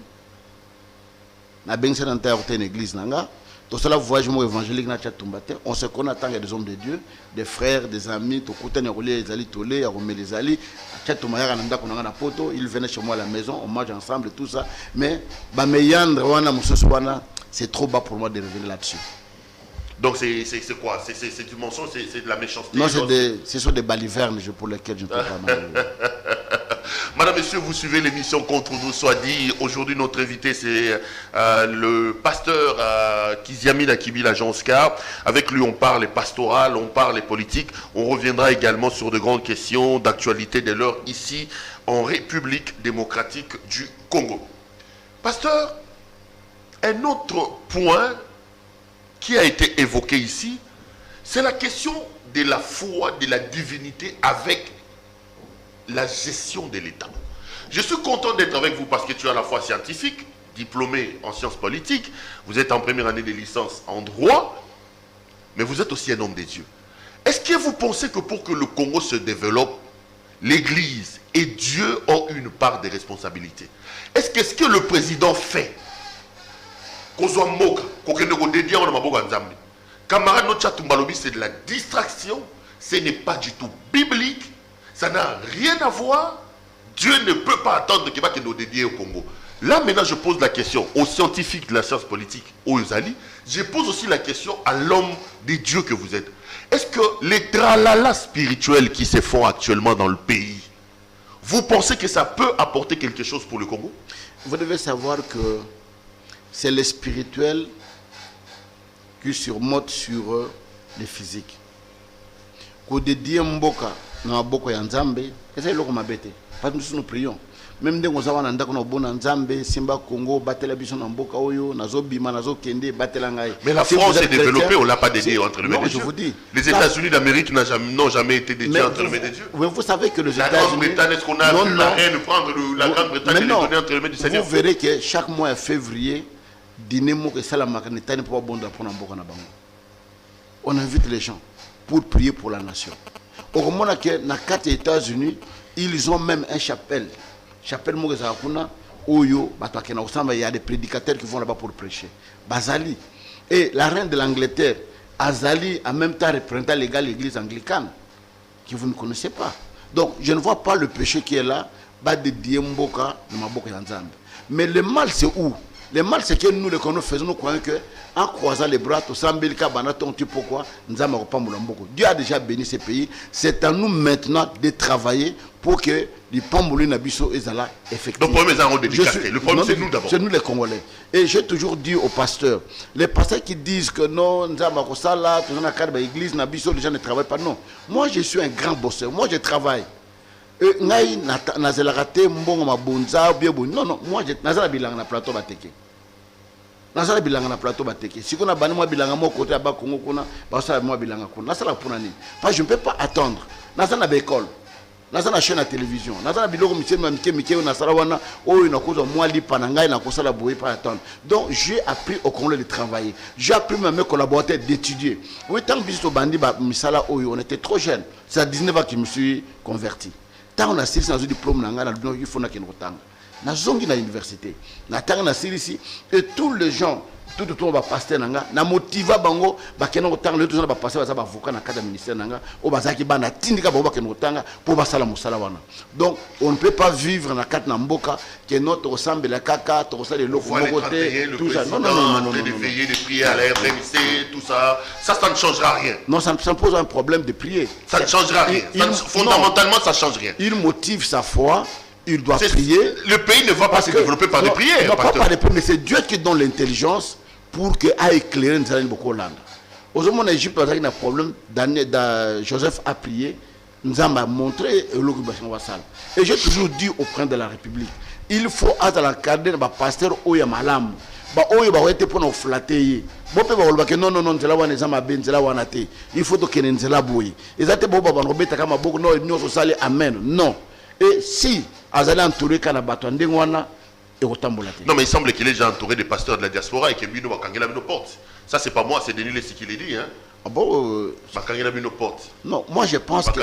Na bengse dans une église Nanga. Tout cela voyage évangélique na Tchatumbate. On se connaît tant qu'il y a des hommes de Dieu, des frères, des amis, tout côté les ali tolé, les ali. Tchatumaya nanda konanga na poto, ils venaient chez moi à la maison, on mange ensemble tout ça. Mais ba meyandre wana musoso wana, c'est trop bas pour moi de revenir là-dessus. Donc c'est quoi? C'est du mensonge, c'est de la méchanceté? Non, ce sont des balivernes pour lesquels je ne peux pas m'enlever. Madame, Monsieur, vous suivez l'émission Contre nous soit dit. Aujourd'hui, notre invité, c'est le pasteur Kiziamine Akibila Jean Oscar. Avec lui, on parle pastoral, on parle politique. On reviendra également sur de grandes questions d'actualité de l'heure ici en République démocratique du Congo. Pasteur, un autre point qui a été évoqué ici, c'est la question de la foi, de la divinité avec la gestion de l'État. Je suis content d'être avec vous parce que tu es à la fois scientifique, diplômé en sciences politiques, vous êtes en première année de licence en droit, mais vous êtes aussi un homme de Dieu. Est-ce que vous pensez que pour que le Congo se développe, l'Église et Dieu ont une part de responsabilité? Est-ce que ce que le président fait, camarade Nochatumba, c'est de la distraction, ce n'est pas du tout biblique, ça n'a rien à voir. Dieu ne peut pas attendre qu'il va nous dédier au Congo. Là maintenant je pose la question aux scientifiques de la science politique, aux Ali, je pose aussi la question à l'homme de Dieu que vous êtes. Est-ce que les tralala spirituels qui se font actuellement dans le pays, vous pensez que ça peut apporter quelque chose pour le Congo? Vous devez savoir que c'est le spirituel qui surmonte sur le physique. Quand Dieu mboka na boko ya Nzambe, c'est le comme bête. Parce que nous prions. Même dès qu'on s'en va dans bon Nzambe, Simba Congo, batela biso na mboka oyo, nazo bima nazo kende, batela ngai. Mais la France s'est développée, on l'a pas dédié entre les mains de Dieu. Je vous dis. Les États-Unis d'Amérique n'ont jamais été dédiés entre les mains de Dieu. Vous savez que les États-Unis. La Grande-Bretagne, est-ce qu'on a vu la reine prendre la Grande-Bretagne et les donner entre les mains du Seigneur? Vous verrez que chaque mois de février, on invite les gens pour prier pour la nation. Au moment que dans 4 États-Unis, ils ont même un chapelle. Chapelle Oyo, il y a des prédicateurs qui vont là-bas pour prêcher. Bazali. Et la reine de l'Angleterre, Azali, en même temps représentant légal l'église anglicane, que vous ne connaissez pas. Donc, je ne vois pas le péché qui est là, mais le mal, c'est où? Le mal, c'est que nous, nous faisons, nous croyons que en croisant les bras, tout ça, pourquoi Dieu a déjà béni ces pays. C'est à nous maintenant de travailler pour que les Pamboulés Nabiso et Zala effectivement. Le problème, le problème, c'est nous d'abord. C'est nous les Congolais. Et j'ai toujours dit aux pasteurs, les pasteurs qui disent que non, Nzama Kosala, tout ça, dans l'église, Nabiso, les gens ne travaillent pas. Non. Moi, je suis un grand bosseur. Moi, je travaille. Non, non, moi, je nazala bilanga na plateau bateke. Nazala bilanga na plateau bateke. Si on a banni moi bilanga mo côté ba Congo kuna, ba ça moi bilanga kuna. Nazala pour nani? Parce que je ne peux pas attendre. Nazala na école. Nazala na chaîne à télévision. Nazala biloko monsieur mike nazala wana o ina kozo moi li pananga na kosala boye pas attendre. Donc j'ai appris au Congo de travailler. J'ai appris même mes collaborateurs d'étudier. Oui, tant que biso bandi ba misala oyo, on était trop jeunes. C'est à 19 ans que je me suis converti. Tant on a siri sans diplôme nanga na il faut na kenotanga. Na zongi na université. Na tanga na siri ici et tous les gens tout autour va pasteur nanga na motiva bango ba keno tanga le tous na ba pasteur ba avocat na cadre ministère nanga o bazaki bana tindika ba keno tanga pour ba sala musala wana. Donc on ne peut pas vivre na kat na mboka que notre ressemble la kaka to sala le loko côté tout ça. Non, de veiller, de prier à la RDC, tout ça, ça ne changera rien. Non, ça pose un problème de prier. Ça ne changera rien. Fondamentalement, ça ne change rien. Il motive sa foi. Il doit prier. Le pays ne va pas se développer par des prières. Non, pas par des prières, mais c'est Dieu qui donne l'intelligence pour qu'il ait éclairé beaucoup l'Inde. Aujourd'hui, en Égypte, il y a un problème. Joseph a prié. Nous avons montré l'occupation vassale. Et j'ai toujours dit au président de la République, il faut être la cadre de pasteur Oya Malam. Il faut que nous soyons amen. Non. Et si Azali entouré Kanabato Ndengwana, et Rotambolate. Non, mais il semble qu'il est déjà entouré des pasteurs de la diaspora et que Bino Bakangela Bino porte. Ça, c'est pas moi, c'est Denis Lessi qui l'a dit. Hein? Ah bon Bakangela Bino porte. Non, moi je pense que.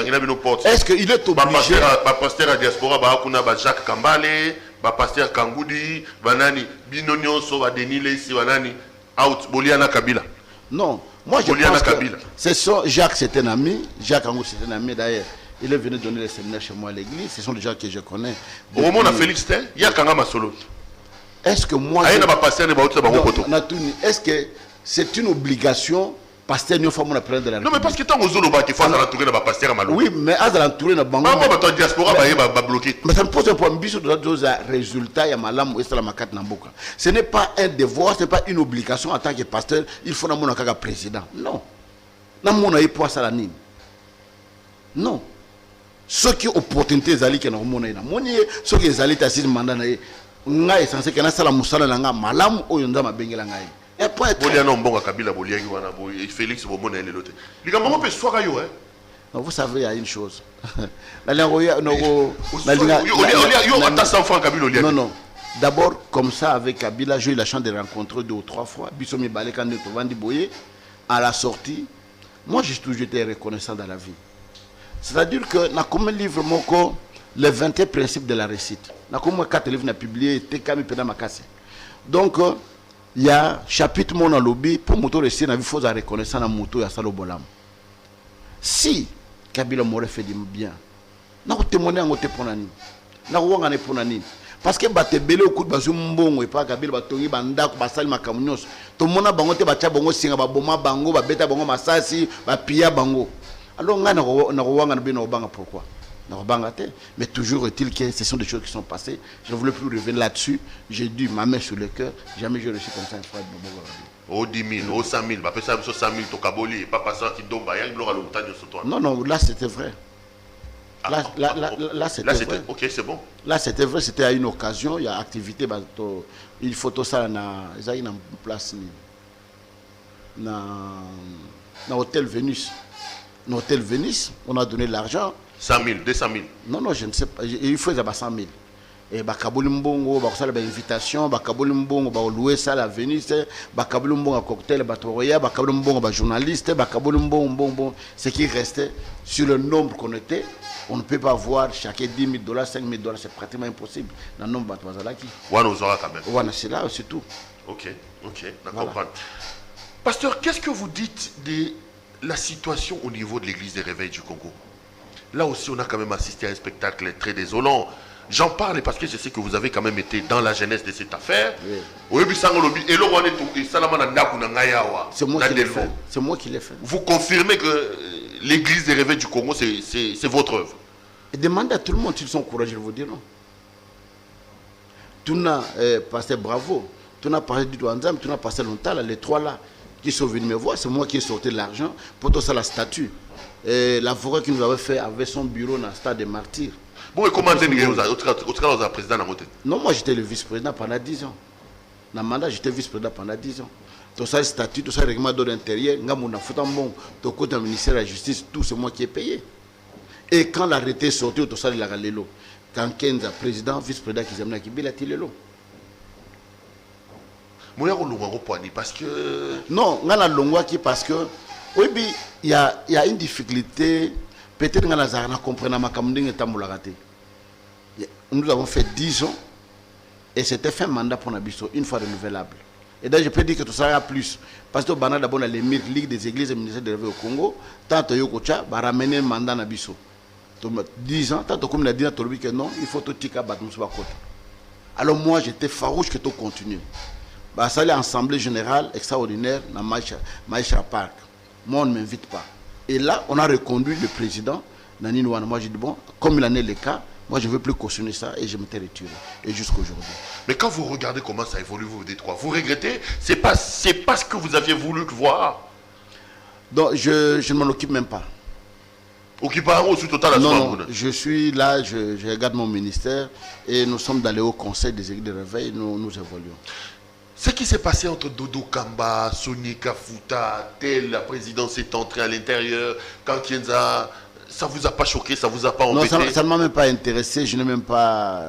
Est-ce qu'il est obligé? Pasteur de la diaspora, Bakuna, Jacques Kambale, Pasteur Kangoudi, Banani, Bino Nyonso, Denis Lessi, Banani, out, Boliana Kabila. Non, moi je pense que. C'est ça, Jacques c'est un ami, Jacques Kangoudi c'est un ami d'ailleurs. Il est venu donner les séminaires chez moi à l'église. Ce sont des gens que je connais. Au moment où on a Félix Ten, il y a Kangama Solo. Est-ce que moi. Est-ce que c'est une obligation pasteur n'y a pas mon appel de la Non, mais parce que tant aux Zoloba qui font l'entourer dans pasteur à Malou. Oui, mais à l'entourer dans Bango. Maman, diaspora va bloquer. Mais ça me pose un problème. Biso de résultat, il y a malam ou la makate namboka. Ce n'est pas un devoir, ce n'est pas une obligation en tant que pasteur. Il faut mon akaga président. Non. N'a mon aïe pour ça la nime. Non. Ce qui opportunité zali que mon aïe na monier, ce qui zali t'assis mandat na nga est censé que na sala musala na nga malam ou yonda ma bengela ngai. Et pas être. Bolia non bon à Kabila Bolia wana boy Félix Bobo na lelote. Les gars maman peut soir yo hein. Non, vous savez il y a une chose. La langue no non. D'abord comme ça avec Kabila, j'ai eu la chance de rencontrer 2 ou 3 fois. Bisomi Balé quand nous Vandi Boye à la sortie. Moi j'ai toujours été reconnaissant dans la vie. C'est-à-dire que na comme livre moko les 21 principes de la réussite. Na comme 4 livres na publié Tekami Pena Makase. Donc il y a chapitre mon dans lobby pour moto réussir na vie faut reconnaissant na moto ya salo bolam. Si Kabila m'aurait fait du bien, na ko témoigner ngote ponani. Na ko wanga ponani. Parce que batte belé au coup de bazu mbongo et pas Kabila batongi banda ko basali makamunyos. To mona bango te bacha bango singa ba boma bango ba beta bango masasi ba pia bango. Alors nga na ko wanga na bino banga pourquoi? Mais toujours est-il que ce sont des choses qui sont passées. Je ne voulais plus revenir là-dessus. J'ai dû ma main sur le cœur. Jamais je reçu comme ça une fois de Bobo. Oh 10 000, oh 100 000, pas ça 100 000 to kaboli, pas passant qui domba, il y a une gloire à l'automne sur toi. Non, là c'était vrai. Là c'était vrai. Ok, c'est bon. Là c'était vrai, c'était à une occasion, il y a activité, il faut tout ça dans une place dans l'hôtel Vénus. Dans l'hôtel Vénus, on a donné l'argent. 100 000, 200 000. Non, je ne sais pas. Il faut 100 000. Et bakaboli mbongo, bakosala ba invitation, bakaboli mbongo, ba louer ça la Venise, bakaboli mbongo cocktail, batoria, bakaboli mbongo ba journaliste, bakaboli mbongo, ce qui restait sur le nombre qu'on était, on ne peut pas voir chaque $10 000, $5 000, c'est pratiquement impossible. Dans le nombre batwazalaki. Wana ozora quand même. Wana c'est là, c'est tout. Ok, d'accord. Pasteur, qu'est-ce que vous dites de la situation au niveau de l'église des réveils du Congo? Là aussi, on a quand même assisté à un spectacle très désolant. J'en parle parce que je sais que vous avez quand même été dans la jeunesse de cette affaire. C'est moi qui l'ai fait. C'est moi qui l'ai fait. Vous confirmez que l'église des réveils du Congo, c'est votre œuvre? Et demandez à tout le monde s'ils sont courageux, je vous dire non. Tu n'as passé bravo. Tu n'as passé du Douanzam, tu n'as passé longtemps, là, les 3 là qui sont venus me voir, c'est moi qui ai sorti de l'argent pour tout ça, la statue. L'avocat qui nous avait fait avait son bureau dans le stade des martyrs. Bon, et comment vous êtes président? Non, moi j'étais le vice-président pendant 10 ans. Dans le mandat, j'étais vice-président pendant 10 ans. Tout ça, le statut, tout ça, le règlement d'ordre intérieur, tout côté du ministère de la Justice, tout c'est moi qui ai payé. Et quand l'arrêté est sorti, tout ça, il a râlé l'eau. Quand Kenza, président, vice-président, qui s'appelle Kibila, il a l'eau. Parce que. Non, on a l'ongwaki parce que. Oui, il y a une difficulté. Peut-être que nous comprenons que nous avons fait 10 ans et c'était fait un mandat pour Nabiso, une fois renouvelable. Et d'ailleurs, je peux dire que tout ça ira plus. Parce que nous avons les Ligue des églises et ministères de réveil au Congo, tant que Yokocha va ramener un mandat Nabiso. 10 ans, tant que comme il a dit que non, il faut tout tika battre. Alors moi, j'étais farouche que tout continue. Ça, l'Assemblée générale extraordinaire dans Maïcha Park. Moi, on ne m'invite pas. Et là, on a reconduit le président, Nani Nouana. Moi, j'ai dit, bon, comme il en est le cas, moi, je ne veux plus cautionner ça et je m'étais retiré. Et jusqu'à aujourd'hui. Mais quand vous regardez comment ça évolue, vous vous dites quoi? Vous regrettez? C'est pas ce que vous aviez voulu voir? Donc, je ne m'en occupe même pas. Non, je suis là, je regarde mon ministère et nous sommes dans le haut conseil des églises de réveil, nous évoluons. Ce qui s'est passé entre Dodo Kamba, Soni Kafuta, la présidence est entrée à l'intérieur, quand Kienza, ça ne vous a pas choqué, ça ne vous a pas embêté? Non, ça ne m'a même pas intéressé, je n'ai même pas...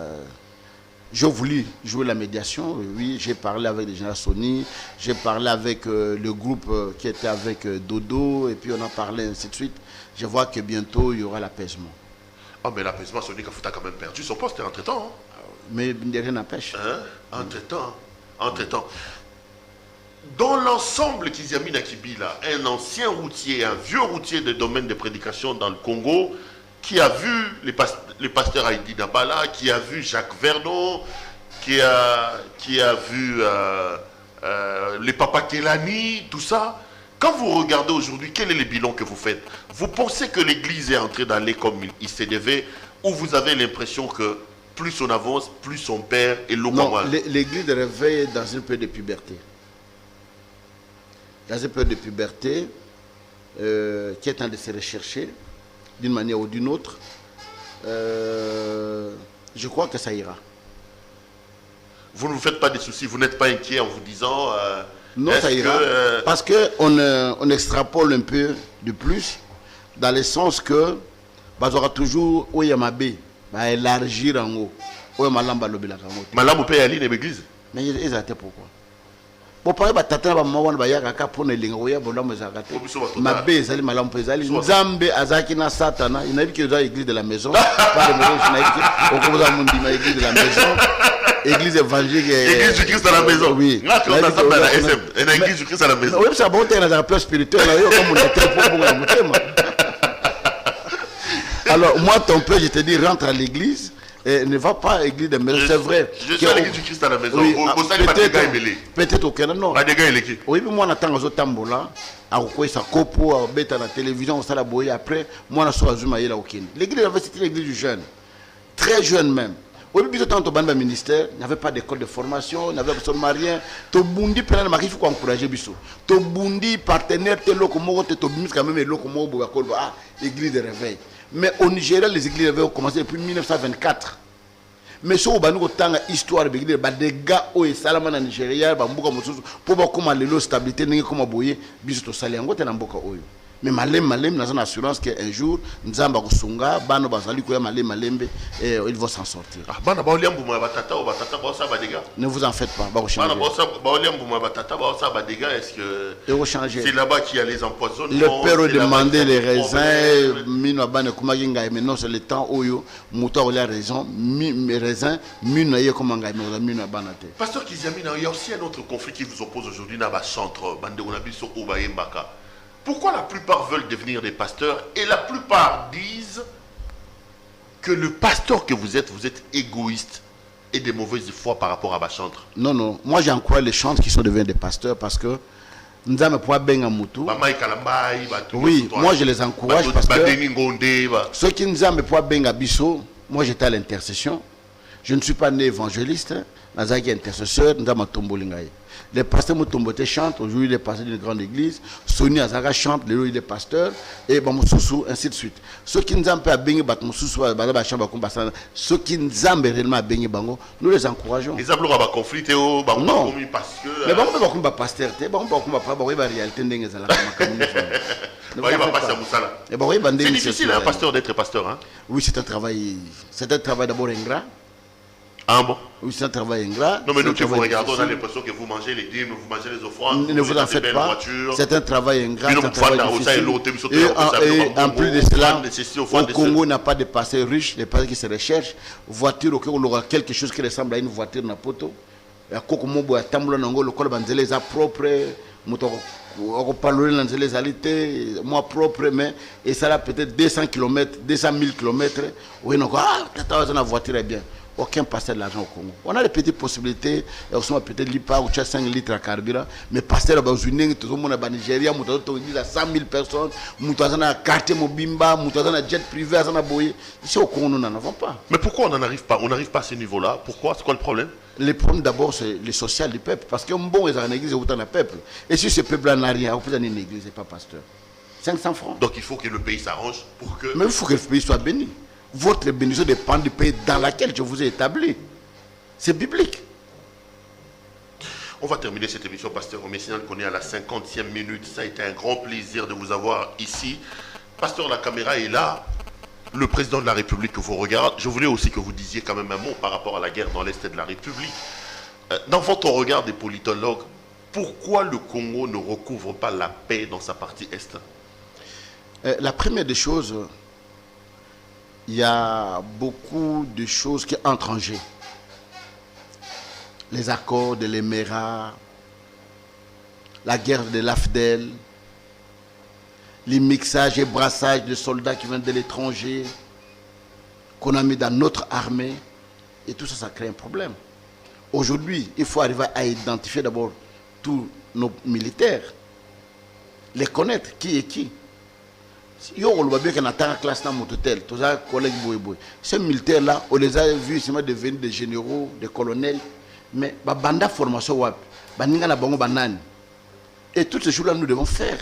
J'ai voulu jouer la médiation, oui, j'ai parlé avec les généraux Soni, j'ai parlé avec le groupe qui était avec Dodo, et puis on a parlé ainsi de suite. Je vois que bientôt il y aura l'apaisement. Ah, mais l'apaisement, Soni Kafuta a quand même perdu son poste entre-temps. Hein? Mais rien n'empêche. Hein? Entre-temps. Dans l'ensemble Kiziami Nakibila, un ancien routier, un vieux routier de domaine de prédication dans le Congo, qui a vu les pasteurs Haïdi Nabala, qui a vu Jacques Verdon, qui a vu les papas Kelani, tout ça. Quand vous regardez aujourd'hui, quel est le bilan que vous faites? Vous pensez que l'église est entrée dans les comme il se devait, ou vous avez l'impression que plus on avance, plus on perd et l'eau Non, mal? l'église réveille dans une période de puberté. Dans une période de puberté qui est en train de se rechercher d'une manière ou d'une autre. Je crois que ça ira. Vous ne vous faites pas de soucis, vous n'êtes pas inquiet en vous disant... non, ça ira. Parce qu'on extrapole un peu de plus, dans le sens que, bah, aura toujours, où il y a ma baie, bah, élargir en haut. Où il y a ma lampe à l'obéla. Madame, vous pouvez aller dans l'église? Mais ils ont été pourquoi? Bon, par exemple, tata ba maman ba ya kaka pona linga oya bolamo zakate. Ma baie, zali malampo ezali. Nzambe azaki na satana, il n'a vu que dans l'église de la maison. Pas de maison, il n'a vu que au commence à mon dire l'église de la maison. Église évangélique. Église du Christ à la maison. Oui. On a ça dans la SM. Et l'église du Christ à la maison. Oui, c'est bon, tu es dans la place spirituelle. Comme on était pour la thème. Alors, moi, ton père, je te dis, rentre à l'église. Et ne va pas à l'église de maison, c'est vrai. Je suis à l'église du Christ à la maison. Oui, peut-être au Canada, non. Pas de gars, il est. Oui, mais moi, on attend aux tambola. À quoi ça copo, à bête à la télévision, on s'est la boyer. Après, moi, on a soit Zuma là au Kenya. L'église, c'était l'église du jeune. Très jeune même. Au début, quand on a ministère, il n'y avait pas d'école de formation, il n'y avait absolument rien. To bundi, il faut encourager Bissou. To bundi, partenaire, te locomo, te tobimis quand même, locomo, ah, l'église de réveil. Mais au Nigeria, les églises avaient commencé depuis 1924. Mais si on a une histoire de des gars au Salama en Nigeria, pour voir comment la stabilité n'est comme aboyer, bisous au Saliango, tu es en boka oyo. Mais malem, dans une assurance qu'un jour, Nzamba Kusunga, Bano Bazali, Malembe, et ils vont s'en sortir. Ne vous en faites pas, est-ce que c'est là-bas qu'il y a les empoisonnements? Le père a demandé les raisins, mais non, c'est le temps où Mouta a raison, mes raisins, Pasteur Kiziamina, il y a aussi un autre conflit qui vous oppose aujourd'hui dans le centre, Bandeonabiso Obayembaka. Pourquoi la plupart veulent devenir des pasteurs et la plupart disent que le pasteur que vous êtes égoïste et de mauvaise foi par rapport à ma chantre? Non, non. Moi, j'encourage les chantres qui sont devenus des pasteurs parce que nous avons pas bien moutou. Oui, moi je les encourage parce que ceux qui nous ont pas bien biso, moi j'étais à l'intercession. Je ne suis pas né évangéliste, nous avons intercesseur, nous avons tombolingaï. Les pasteurs Mutombote chantent, aujourd'hui il est pasteur d'une grande église, Sony Azara chante, il est pasteur, et Bamoussou, ainsi de suite. Ceux qui nous ont pas baigné, ceux qui nous ont réellement baigné, nous les encourageons. Ils ont un conflit, non. Parce que. Mais on va pas pasteur, on va réalité. C'est difficile, un pasteur d'être pasteur. Hein? Oui, c'est un travail d'abord ingrat. Ah bon? Oui, c'est un travail ingrat. Non, mais nous qui vous regardons, on a l'impression que vous mangez les dîmes, vous mangez les offrandes. Ne vous en faites pas. C'est un travail ingrat. C'est un travail difficile. Et en plus de cela, au Congo n'a pas de passé riche, des passés qui se recherchent. Voiture, on aura quelque chose qui ressemble à une voiture na poto. Ya kokomobo ya tambola nango lokolo banzele za propre, moto on parle dans les alités, moi propre, mais et ça là peut-être 200 km, 200 000 km. Oui, donc la voiture est bien. Aucun pasteur de l'argent au Congo. On a des petites possibilités, on a peut-être l'IPA ou 5 litres à carburant, mais pasteur aux Unis, tout le monde à Nigeria, tout le monde à 100 000 personnes, tout le monde à quartier Mobimba, tout le monde à jet privé, à Boye. Ici au Congo, nous n'en avons pas. Mais pourquoi on n'en arrive pas? On n'arrive pas à ce niveau-là. Pourquoi? C'est quoi le problème? Le problème d'abord, c'est le social du peuple. Parce qu'un bon, ils ont une église, ils ont un peuple. Et si ce peuple n'a rien, vous avez une église, et pas pasteur. 500 francs. Donc il faut que le pays s'arrange pour que. Mais il faut que le pays soit béni. Votre bénédiction dépend du pays dans lequel je vous ai établi. C'est biblique. On va terminer cette émission, Pasteur Omessian, qu'on est à la 50e minute. Ça a été un grand plaisir de vous avoir ici. Pasteur, la caméra est là. Le président de la République vous regarde. Je voulais aussi que vous disiez quand même un mot par rapport à la guerre dans l'Est de la République. Dans votre regard des politologues, pourquoi le Congo ne recouvre pas la paix dans sa partie Est? La première des choses, il y a beaucoup de choses qui entrent en jeu. Les accords de l'Émirat, la guerre de l'AFDEL, les mixages et brassages de soldats qui viennent de l'étranger, qu'on a mis dans notre armée, et tout ça, ça crée un problème. Aujourd'hui, il faut arriver à identifier d'abord tous nos militaires. les connaître, qui est qui. Yo, on voit bien qu'on attend la classe dans mon hôtel, tous les collègues boy. Ces militaires-là, on les a vus, ils sont devenus des généraux, des colonels, mais la banda formation, et toutes ces choses-là, nous devons faire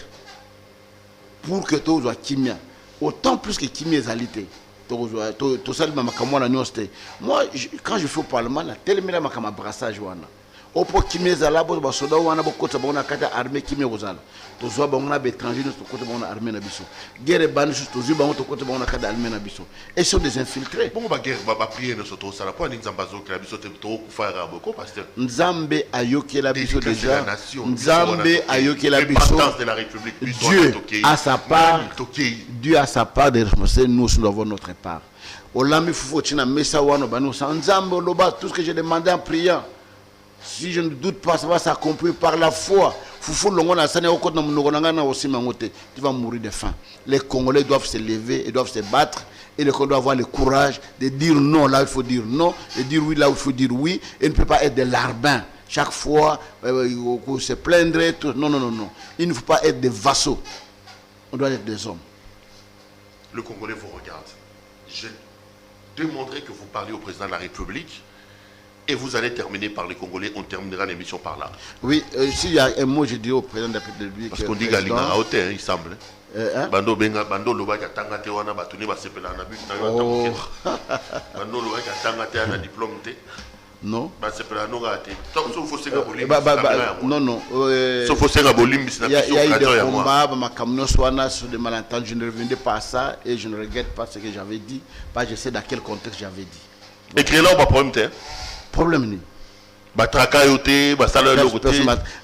pour que tout soit kimia. Autant plus que kimia est alité. Tout ça, moi, quand je fais au Parlement, tellement de brassage. Au point kimia est là, les soldats ont armée kimia aux alles. Tous les étrangers sont côté armée na biso. Guerre ban juste tous les côté armée na biso. Et sont des infiltrés. Bon ba guerre ba prier no soto sala po ni nzambazo que la biso te to kufara boko pasteur. Nzambe ayoki la biso déjà. Nzambe ayoki la biso. De la République. Dieu a sa part. Dieu a sa part de responsabilité, nous avons notre part. Olami fufu china mesa wano banu Nzambe loba tout ce que j'ai demandé en priant. Si je ne doute pas, ça va s'accomplir par la foi. Tu vas mourir de faim. Les Congolais doivent se lever et doivent se battre. Et les Congolais doivent avoir le courage de dire non là où il faut dire non, de dire oui là où il faut dire oui. Et ne peut pas être des larbins. Chaque fois, se plaindre. Tout. Non. Il ne faut pas être des vassaux. On doit être des hommes. Le Congolais vous regarde. Je demanderai que vous parliez au président de la République. Et vous allez terminer par les Congolais, on terminera l'émission par là. Oui, s'il y a un mot, je dis au président de la République. Parce qu'on dit Galinga à hauteur, il semble. Bando Loba Katanga Tewana Batuni Basepela Nabu. Bando Loba Katanga Tewana diplôme. Non. Basepela Nogate. Sauf au Sénégal. Non. Sauf au Sénégal. Il y a eu des combats, ma camion soit sur des malentendus. Je ne reviendrai pas à ça et je ne regrette pas ce que j'avais dit. Pas je sais dans quel contexte j'avais dit. Écris là, on va problème. Problème ni batraka yote basala lokote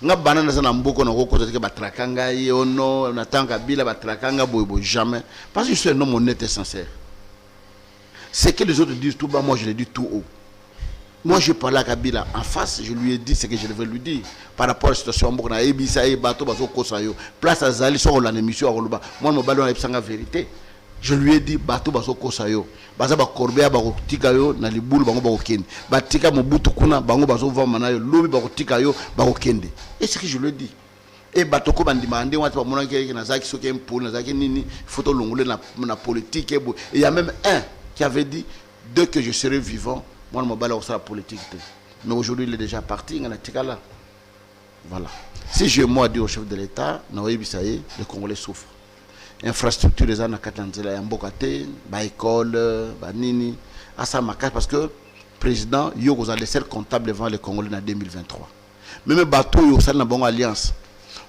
nga banana sana mboko na kokota ke batrakanga yono na tanga bila batrakanga boybo jamais parce que je suis un homme honnête et sincère. Ce que les autres disent tout bas, moi je le dis tout haut. Moi je parle à Kabila en face, je lui ai dit ce que je devais lui dire par rapport à la situation mboko na ebisa e bato bazo kosa yo place azali so la émission à Roloba moi mo balo na ebisanga vérité. Je lui ai dit bato baso kosa yo baza ba korbea ba kotika yo na libulu bango ba kokende batika mobutu kuna bango bazo vama na yo lobi ba kotika yo ba kokende. Et ce que je lui ai dit et bato ko bandima ndé wata ba mona ke na zaki soki impoli na zaki nini photo longole na politique et il y a même un qui avait dit dès que je serai vivant moi mo bala la politique. Mais aujourd'hui il est déjà parti ngana tika là. Voilà. Si je moi dire au chef de l'État na oyebisaye les Congolais souffrent. Infrastructure les ana katanzela ya mbokate ba école ba nini asa makasi parce que président yo ko za laisser comptable devant les Congolais en 2023 même bateau yo ça na bon alliance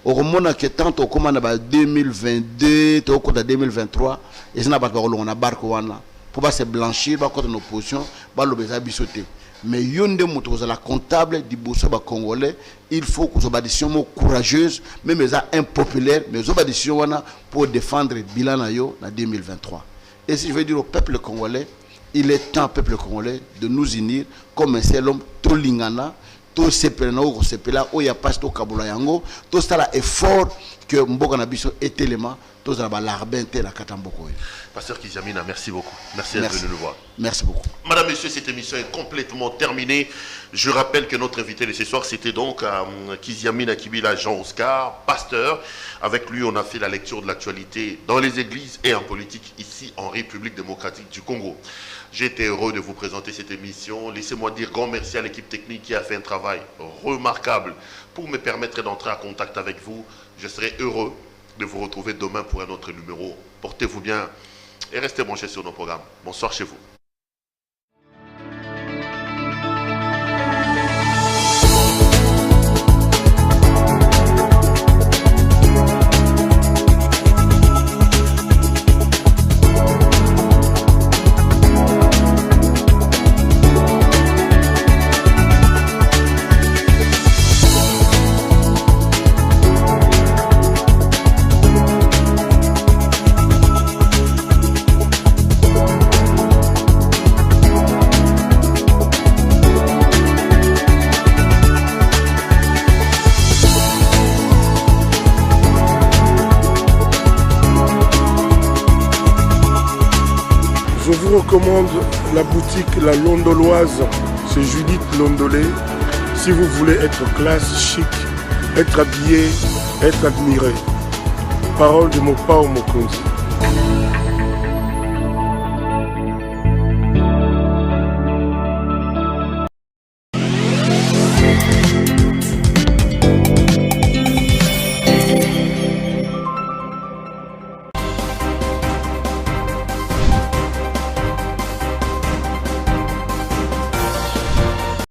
au komona que tant au komana ba 2022 to ko da 2023 et ça na ba ko na barque wana pour pas se blanchir ba ko de opposition ba lo beza bisoté mais yonde moto ko za la comptable du bosso ba Congolais il faut que soit décision courageuse même les impopulaires mais soit décision wana pour défendre bilan na yo na 2023. Et si je veux dire au peuple congolais, il est temps peuple congolais de nous unir comme un seul homme to lingana to sepelana o sepela o ya pas to kabula yango to sala effort que mboka na biso est élément to za ba larbente la katamboko. Pasteur Kiziamina, merci beaucoup. Merci d'être venu nous voir. Merci beaucoup. Madame, Messieurs, cette émission est complètement terminée. Je rappelle que notre invité de ce soir, c'était donc Kiziamina Kibila Jean-Oscar, pasteur. Avec lui, on a fait la lecture de l'actualité dans les églises et en politique ici en République démocratique du Congo. J'ai été heureux de vous présenter cette émission. Laissez-moi dire grand merci à l'équipe technique qui a fait un travail remarquable pour me permettre d'entrer en contact avec vous. Je serai heureux de vous retrouver demain pour un autre numéro. Portez-vous bien et restez branchés sur nos programmes. Bonsoir chez vous. Je vous recommande la boutique La Londoloise, c'est Judith Londolé. Si vous voulez être classe, chic, être habillé, être admiré. Parole de Mopao Mokonzi.